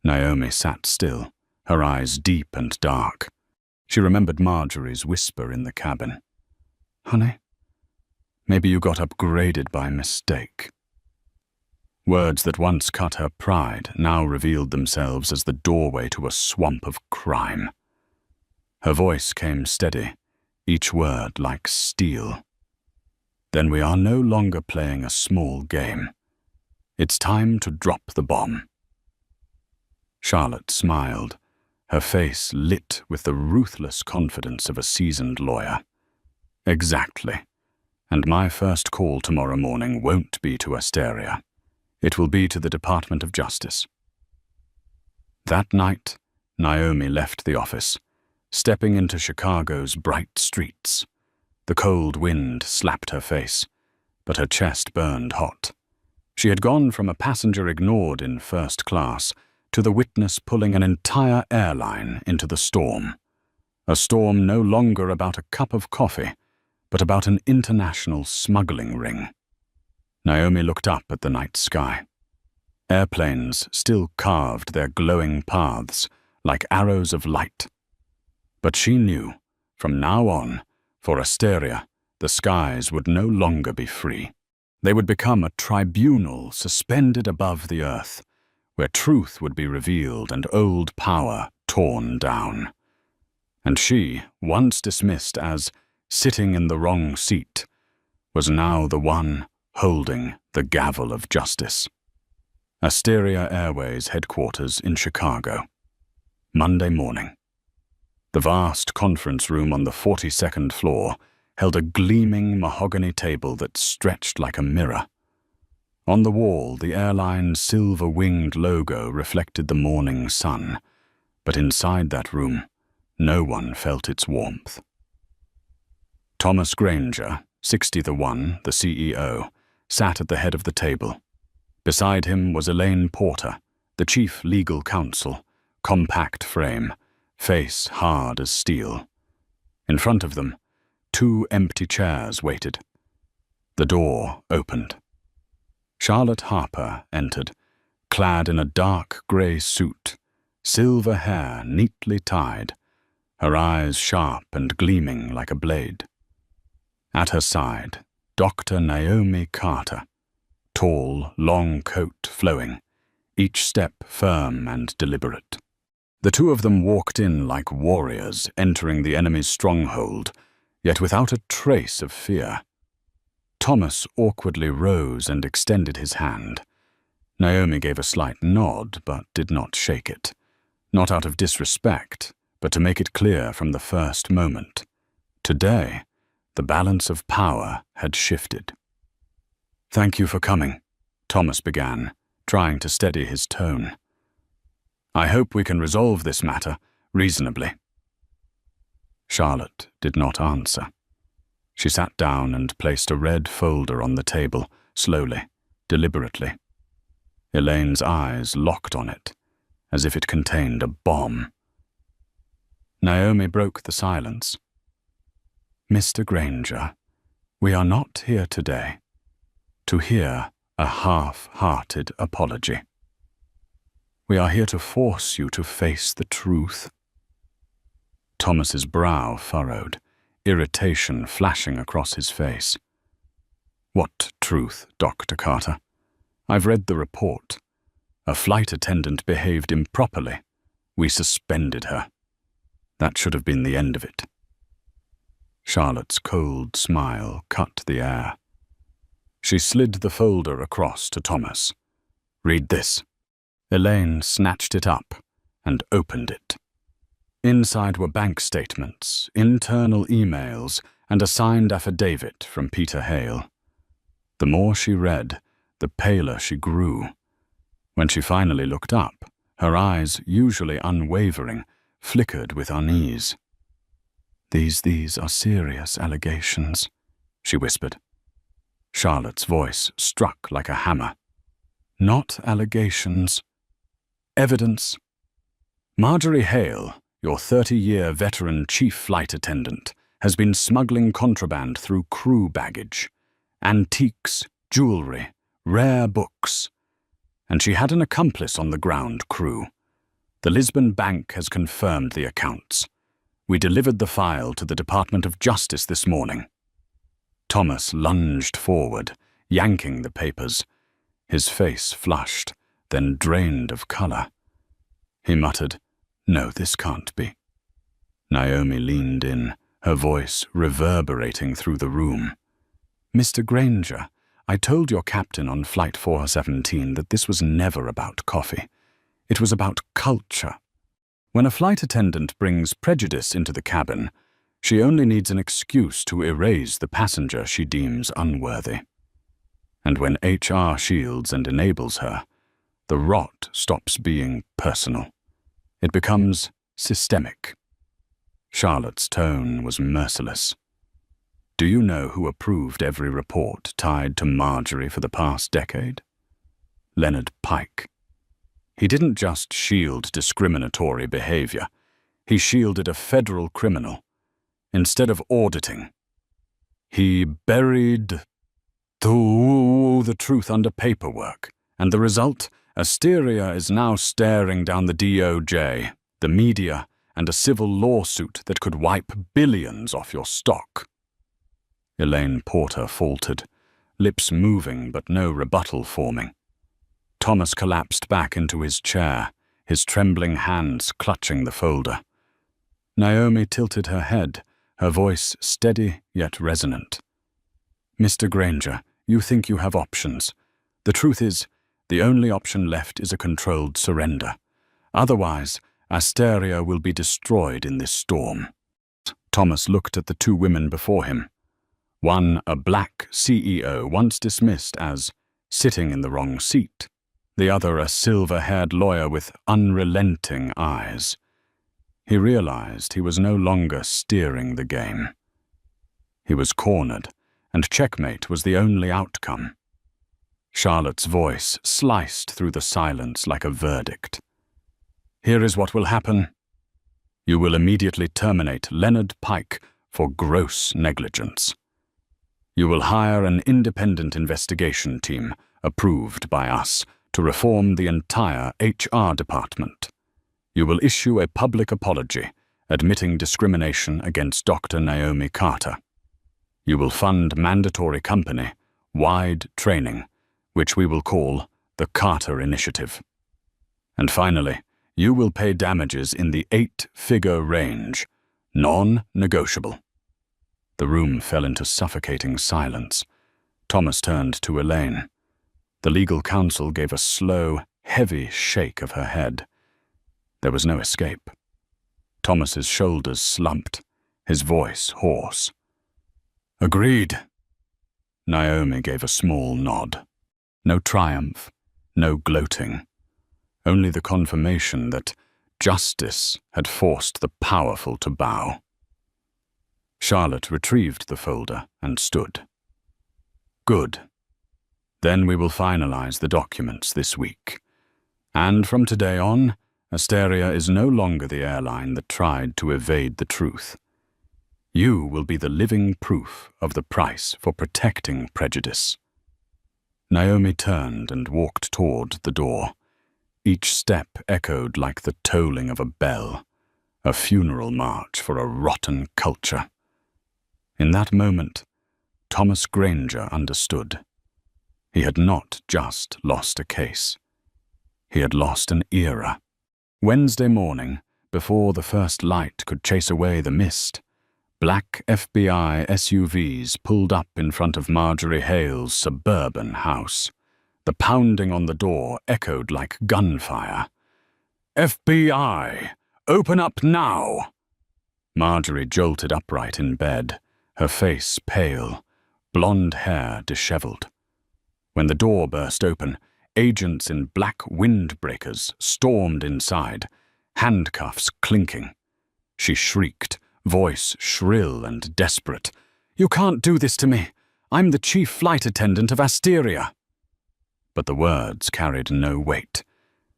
Naomi sat still, her eyes deep and dark. She remembered Marjorie's whisper in the cabin. "Honey, maybe you got upgraded by mistake." Words that once cut her pride now revealed themselves as the doorway to a swamp of crime. Her voice came steady, each word like steel. "Then we are no longer playing a small game. It's time to drop the bomb." Charlotte smiled, her face lit with the ruthless confidence of a seasoned lawyer. "Exactly. And my first call tomorrow morning won't be to Asteria. It will be to the Department of Justice." That night, Naomi left the office, stepping into Chicago's bright streets. The cold wind slapped her face, but her chest burned hot. She had gone from a passenger ignored in first class to the witness pulling an entire airline into the storm. A storm no longer about a cup of coffee, but about an international smuggling ring. Naomi looked up at the night sky. Airplanes still carved their glowing paths like arrows of light. But she knew, from now on, for Asteria, the skies would no longer be free. They would become a tribunal suspended above the earth, where truth would be revealed and old power torn down. And she, once dismissed as sitting in the wrong seat, was now the one holding the gavel of justice. Asteria Airways headquarters in Chicago. Monday morning. The vast conference room on the 42nd floor held a gleaming mahogany table that stretched like a mirror. On the wall, the airline's silver-winged logo reflected the morning sun, but inside that room, no one felt its warmth. Thomas Granger, 60-1, the CEO, sat at the head of the table. Beside him was Elaine Porter, the chief legal counsel, compact frame, face hard as steel. In front of them, 2 empty chairs waited. The door opened. Charlotte Harper entered, clad in a dark grey suit, silver hair neatly tied, her eyes sharp and gleaming like a blade. At her side, Dr. Naomi Carter, tall, long coat flowing, each step firm and deliberate. The two of them walked in like warriors entering the enemy's stronghold, yet without a trace of fear. Thomas awkwardly rose and extended his hand. Naomi gave a slight nod, but did not shake it. Not out of disrespect, but to make it clear from the first moment. Today, the balance of power had shifted. "Thank you for coming," Thomas began, trying to steady his tone. "I hope we can resolve this matter reasonably." Charlotte did not answer. She sat down and placed a red folder on the table, slowly, deliberately. Elaine's eyes locked on it, as if it contained a bomb. Naomi broke the silence. "Mr. Granger, we are not here today to hear a half-hearted apology. We are here to force you to face the truth." Thomas's brow furrowed, irritation flashing across his face. "What truth, Dr. Carter? I've read the report. A flight attendant behaved improperly. We suspended her. That should have been the end of it." Charlotte's cold smile cut the air. She slid the folder across to Thomas. "Read this." Elaine snatched it up and opened it. Inside were bank statements, internal emails, and a signed affidavit from Peter Hale. The more she read, the paler she grew. When she finally looked up, her eyes, usually unwavering, flickered with unease. These are serious allegations," she whispered. Charlotte's voice struck like a hammer. "Not allegations. Evidence. Marjorie Hale, your 30-year veteran chief flight attendant, has been smuggling contraband through crew baggage, antiques, jewelry, rare books. And she had an accomplice on the ground crew. The Lisbon Bank has confirmed the accounts. We delivered the file to the Department of Justice this morning." Thomas lunged forward, yanking the papers. His face flushed, then drained of color. He muttered, "No, this can't be." Naomi leaned in, her voice reverberating through the room. "Mr. Granger, I told your captain on Flight 417 that this was never about coffee. It was about culture. When a flight attendant brings prejudice into the cabin, she only needs an excuse to erase the passenger she deems unworthy. And when HR shields and enables her, the rot stops being personal. It becomes systemic." Charlotte's tone was merciless. "Do you know who approved every report tied to Marjorie for the past decade? Leonard Pike. He didn't just shield discriminatory behavior. He shielded a federal criminal. Instead of auditing, he buried the truth under paperwork. And the result? Asteria is now staring down the DOJ, the media, and a civil lawsuit that could wipe billions off your stock." Elaine Porter faltered, lips moving but no rebuttal forming. Thomas collapsed back into his chair, his trembling hands clutching the folder. Naomi tilted her head, her voice steady yet resonant. "Mr. Granger, you think you have options. The truth is, the only option left is a controlled surrender. Otherwise, Asteria will be destroyed in this storm." Thomas looked at the two women before him. One, a black CEO once dismissed as sitting in the wrong seat. The other, a silver-haired lawyer with unrelenting eyes. He realized he was no longer steering the game. He was cornered, and checkmate was the only outcome. Charlotte's voice sliced through the silence like a verdict. "Here is what will happen. You will immediately terminate Leonard Pike for gross negligence. You will hire an independent investigation team, approved by us, to reform the entire HR department. You will issue a public apology, admitting discrimination against Dr. Naomi Carter. You will fund mandatory company-wide training, which we will call the Carter Initiative. And finally, you will pay damages in the 8-figure range, non-negotiable." The room fell into suffocating silence. Thomas turned to Elaine. The legal counsel gave a slow, heavy shake of her head. There was no escape. Thomas's shoulders slumped, his voice hoarse. "Agreed." Naomi gave a small nod. No triumph, no gloating. Only the confirmation that justice had forced the powerful to bow. Charlotte retrieved the folder and stood. "Good. Then we will finalize the documents this week. And from today on, Asteria is no longer the airline that tried to evade the truth. You will be the living proof of the price for protecting prejudice." Naomi turned and walked toward the door. Each step echoed like the tolling of a bell, a funeral march for a rotten culture. In that moment, Thomas Granger understood. He had not just lost a case. He had lost an era. Wednesday morning, before the first light could chase away the mist, black FBI SUVs pulled up in front of Marjorie Hale's suburban house. The pounding on the door echoed like gunfire. "FBI! Open up now!" Marjorie jolted upright in bed, her face pale, blonde hair disheveled. When the door burst open, agents in black windbreakers stormed inside, handcuffs clinking. She shrieked, voice shrill and desperate. "You can't do this to me! I'm the chief flight attendant of Asteria!" But the words carried no weight.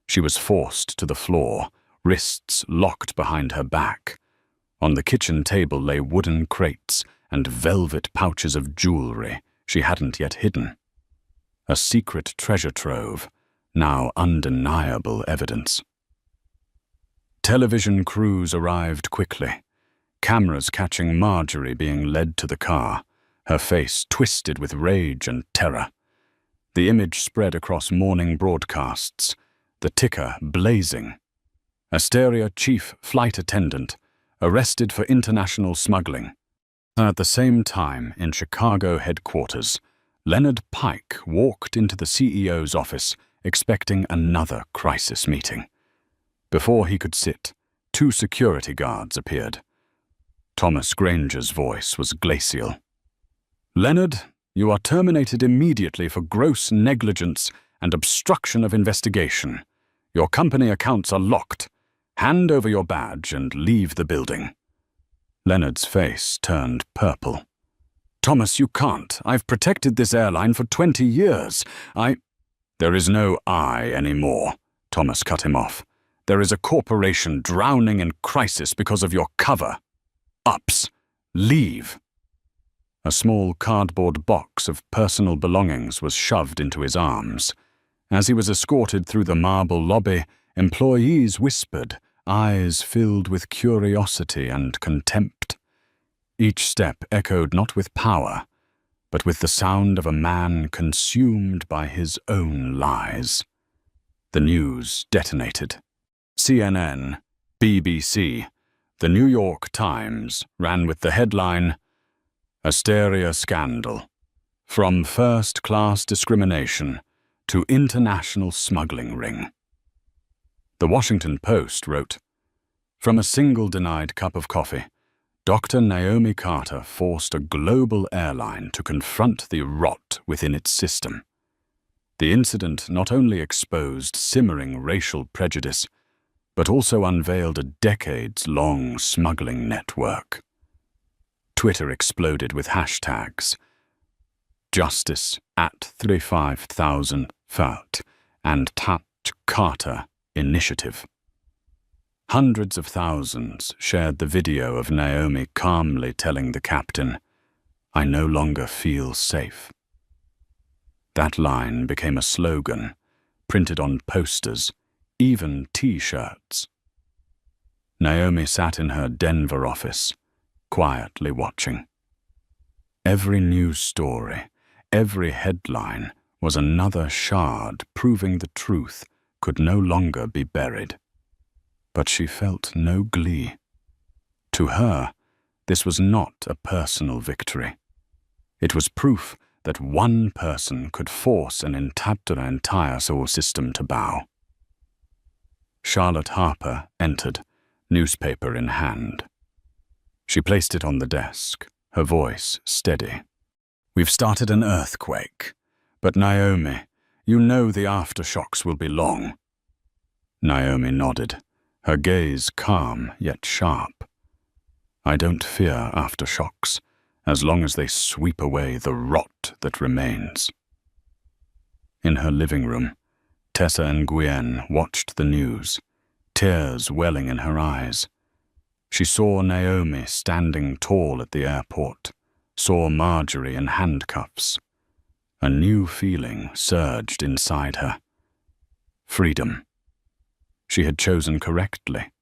She was forced to the floor, wrists locked behind her back. On the kitchen table lay wooden crates and velvet pouches of jewelry she hadn't yet hidden. A secret treasure trove, now undeniable evidence. Television crews arrived quickly, cameras catching Marjorie being led to the car, her face twisted with rage and terror. The image spread across morning broadcasts, the ticker blazing. Asteria chief flight attendant arrested for international smuggling. At the same time, in Chicago headquarters, Leonard Pike walked into the CEO's office expecting another crisis meeting. Before he could sit, 2 security guards appeared. Thomas Granger's voice was glacial. "Leonard, you are terminated immediately for gross negligence and obstruction of investigation. Your company accounts are locked. Hand over your badge and leave the building." Leonard's face turned purple. "Thomas, you can't. I've protected this airline for 20 years. There is no I anymore," Thomas cut him off. "There is a corporation drowning in crisis because of your cover-ups. Leave." A small cardboard box of personal belongings was shoved into his arms. As he was escorted through the marble lobby, employees whispered, eyes filled with curiosity and contempt. Each step echoed not with power, but with the sound of a man consumed by his own lies. The news detonated. CNN, BBC, the New York Times ran with the headline, "Asteria Scandal. From first-class discrimination to international smuggling ring." The Washington Post wrote, "From a single denied cup of coffee, Dr. Naomi Carter forced a global airline to confront the rot within its system. The incident not only exposed simmering racial prejudice, but also unveiled a decades-long smuggling network." Twitter exploded with hashtags Justice at 35,000 Fat and Touch Carter Initiative. Hundreds of thousands shared the video of Naomi calmly telling the captain, "I no longer feel safe." That line became a slogan, printed on posters, even T-shirts. Naomi sat in her Denver office, quietly watching. Every news story, every headline was another shard proving the truth could no longer be buried. But she felt no glee. To her, this was not a personal victory. It was proof that one person could force an entire solar system to bow. Charlotte Harper entered, newspaper in hand. She placed it on the desk, her voice steady. "We've started an earthquake, but Naomi, you know the aftershocks will be long." Naomi nodded, her gaze calm yet sharp. "I don't fear aftershocks, as long as they sweep away the rot that remains." In her living room, Tessa Nguyen watched the news, tears welling in her eyes. She saw Naomi standing tall at the airport, saw Marjorie in handcuffs. A new feeling surged inside her. Freedom. She had chosen correctly.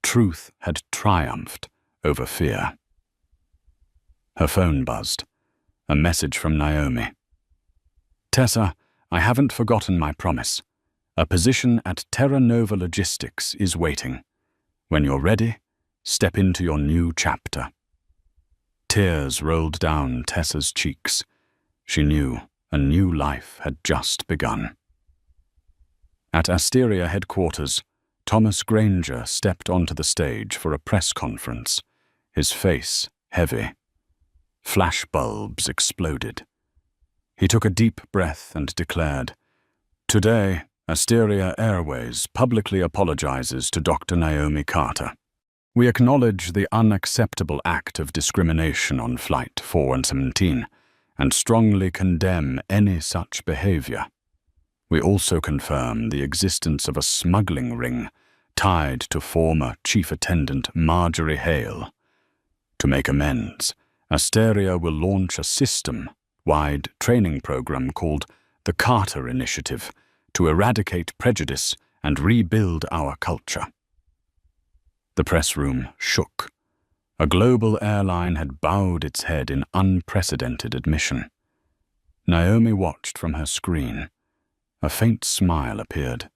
Truth had triumphed over fear. Her phone buzzed. A message from Naomi. "Tessa, I haven't forgotten my promise. A position at Terra Nova Logistics is waiting. When you're ready, step into your new chapter." Tears rolled down Tessa's cheeks. She knew a new life had just begun. At Asteria headquarters, Thomas Granger stepped onto the stage for a press conference, his face heavy. Flashbulbs exploded. He took a deep breath and declared, "Today, Asteria Airways publicly apologizes to Dr. Naomi Carter. We acknowledge the unacceptable act of discrimination on Flight 417 and strongly condemn any such behavior. We also confirm the existence of a smuggling ring tied to former Chief Attendant Marjorie Hale. To make amends, Asteria will launch a system-wide training program called the Carter Initiative to eradicate prejudice and rebuild our culture." The press room shook. A global airline had bowed its head in unprecedented admission. Naomi watched from her screen. A faint smile appeared,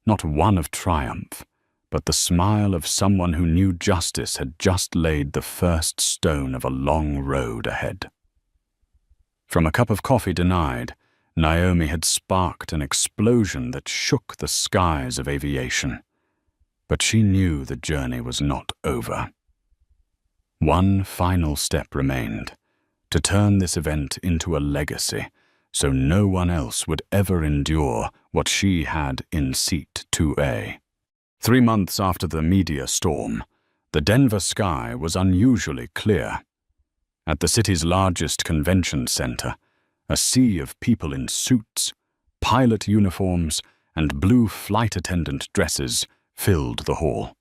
not one of triumph, but the smile of someone who knew justice had just laid the first stone of a long road ahead. From a cup of coffee denied, Naomi had sparked an explosion that shook the skies of aviation. But she knew the journey was not over. One final step remained, to turn this event into a legacy, so no one else would ever endure what she had in Seat 2A. 3 months after the media storm, the Denver sky was unusually clear. At the city's largest convention center, a sea of people in suits, pilot uniforms, and blue flight attendant dresses filled the hall.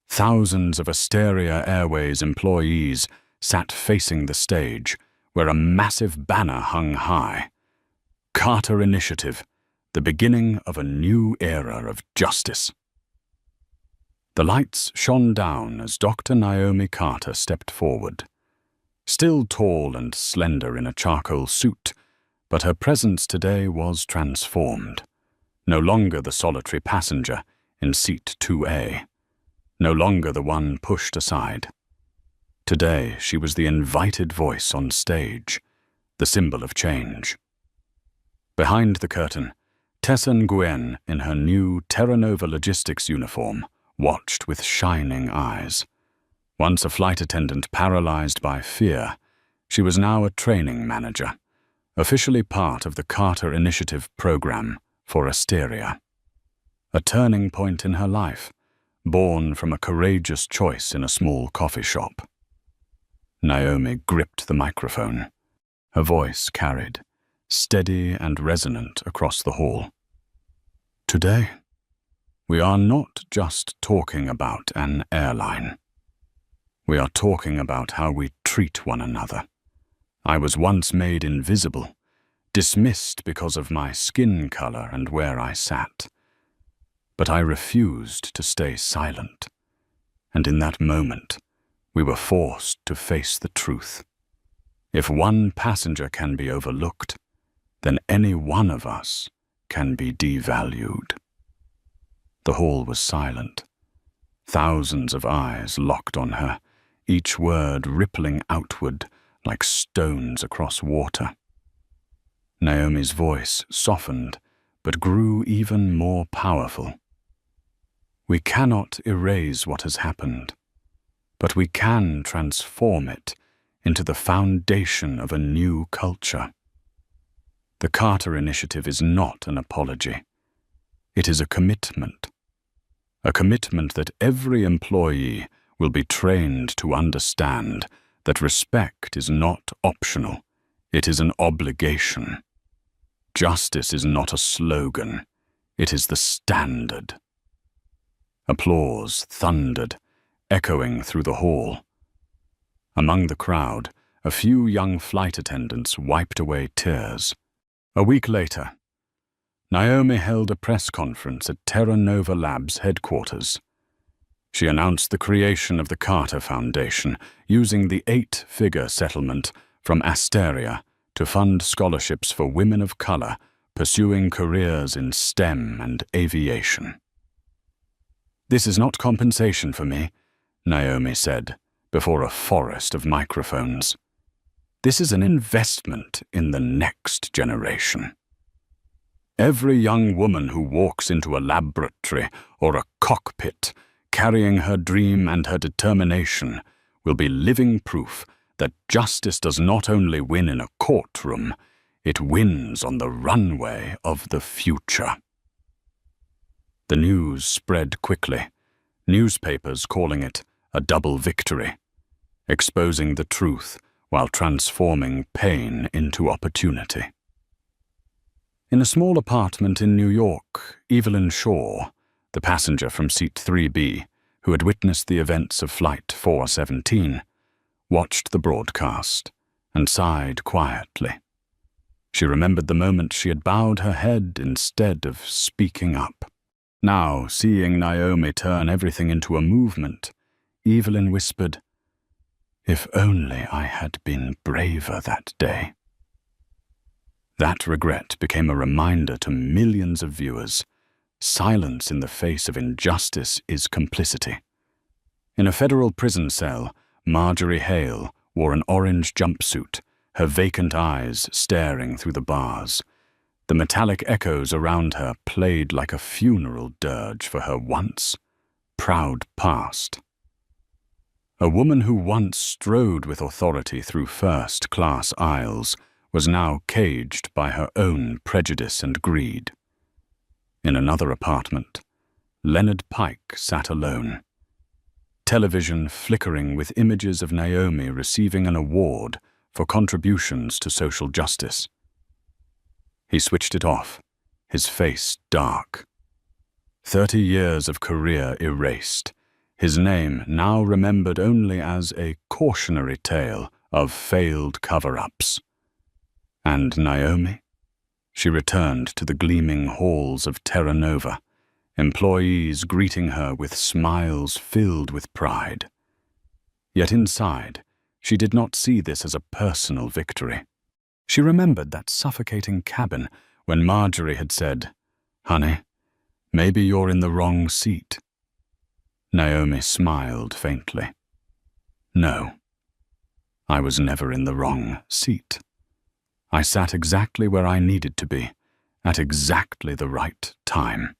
Thousands of Asteria Airways employees sat facing the stage, where a massive banner hung high. Carter Initiative, the beginning of a new era of justice. The lights shone down as Dr. Naomi Carter stepped forward. Still tall and slender in a charcoal suit, but her presence today was transformed. No longer the solitary passenger in Seat 2A. No longer the one pushed aside. Today she was the invited voice on stage, the symbol of change. Behind the curtain, Tessa Nguyen, in her new Terra Nova Logistics uniform, watched with shining eyes. Once a flight attendant paralyzed by fear, she was now a training manager, officially part of the Carter Initiative program for Asteria. A turning point in her life, born from a courageous choice in a small coffee shop. Naomi gripped the microphone. Her voice carried, steady and resonant across the hall. Today, we are not just talking about an airline. We are talking about how we treat one another. I was once made invisible, dismissed because of my skin color and where I sat. But I refused to stay silent, and in that moment, we were forced to face the truth. If one passenger can be overlooked, then any one of us can be devalued. The hall was silent. Thousands of eyes locked on her, each word rippling outward like stones across water. Naomi's voice softened, but grew even more powerful. We cannot erase what has happened, but we can transform it into the foundation of a new culture. The Carter Initiative is not an apology. It is a commitment that every employee will be trained to understand that respect is not optional, it is an obligation. Justice is not a slogan, it is the standard. Applause thundered, echoing through the hall. Among the crowd, a few young flight attendants wiped away tears. A week later, Naomi held a press conference at Terra Nova Labs headquarters. She announced the creation of the Carter Foundation, using the 8-figure settlement from Asteria to fund scholarships for women of color pursuing careers in STEM and aviation. "This is not compensation for me," Naomi said, before a forest of microphones. "This is an investment in the next generation. Every young woman who walks into a laboratory or a cockpit carrying her dream and her determination will be living proof that justice does not only win in a courtroom, It wins on the runway of the future. The news spread quickly, newspapers calling it a double victory, exposing the truth while transforming pain into opportunity. In a small apartment in New York, Evelyn Shaw, the passenger from seat 3B, who had witnessed the events of Flight 417, watched the broadcast and sighed quietly. She remembered the moment she had bowed her head instead of speaking up. Now, seeing Naomi turn everything into a movement, Evelyn whispered, "If only I had been braver that day." That regret became a reminder to millions of viewers. Silence in the face of injustice is complicity. In a federal prison cell, Marjorie Hale wore an orange jumpsuit, her vacant eyes staring through the bars. The metallic echoes around her played like a funeral dirge for her once proud past. A woman who once strode with authority through first-class aisles was now caged by her own prejudice and greed. In another apartment, Leonard Pike sat alone, television flickering with images of Naomi receiving an award for contributions to social justice. He switched it off, his face dark. 30 years of career erased, his name now remembered only as a cautionary tale of failed cover-ups. And Naomi? She returned to the gleaming halls of Terra Nova, employees greeting her with smiles filled with pride. Yet inside, she did not see this as a personal victory. She remembered that suffocating cabin when Marjorie had said, "Honey, maybe you're in the wrong seat." Naomi smiled faintly. "No, I was never in the wrong seat. I sat exactly where I needed to be, at exactly the right time.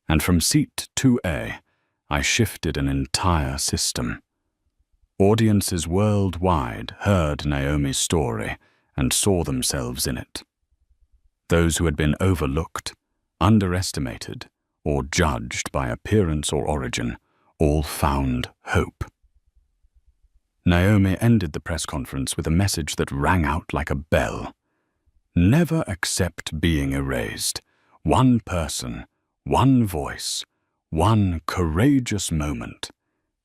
And from seat 2A, I shifted an entire system. Audiences worldwide heard Naomi's story and saw themselves in it. Those who had been overlooked, underestimated, or judged by appearance or origin, all found hope." Naomi ended the press conference with a message that rang out like a bell. Never accept being erased. One person, one voice, one courageous moment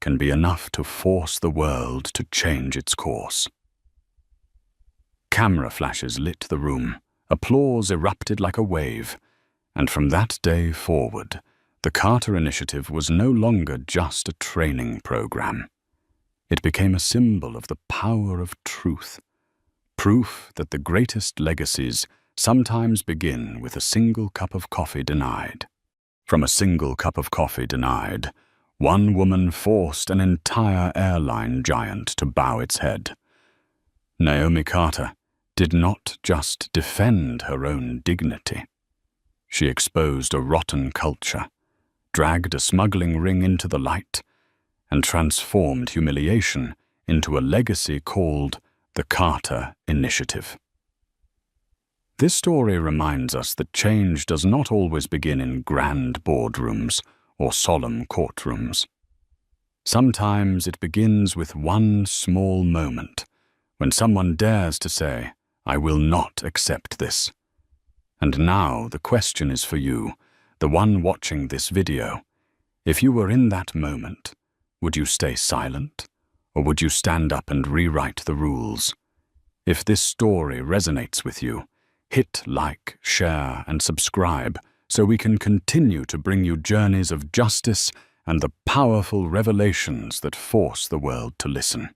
can be enough to force the world to change its course. Camera flashes lit the room, applause erupted like a wave, and from that day forward, the Carter Initiative was no longer just a training program. It became a symbol of the power of truth, proof that the greatest legacies sometimes begin with a single cup of coffee denied. From a single cup of coffee denied, one woman forced an entire airline giant to bow its head. Naomi Carter did not just defend her own dignity. She exposed a rotten culture, dragged a smuggling ring into the light, and transformed humiliation into a legacy called the Carter Initiative. This story reminds us that change does not always begin in grand boardrooms or solemn courtrooms. Sometimes it begins with one small moment, when someone dares to say, "I will not accept this." And now the question is for you, the one watching this video. If you were in that moment, would you stay silent, or would you stand up and rewrite the rules? If this story resonates with you, hit like, share, and subscribe so we can continue to bring you journeys of justice and the powerful revelations that force the world to listen.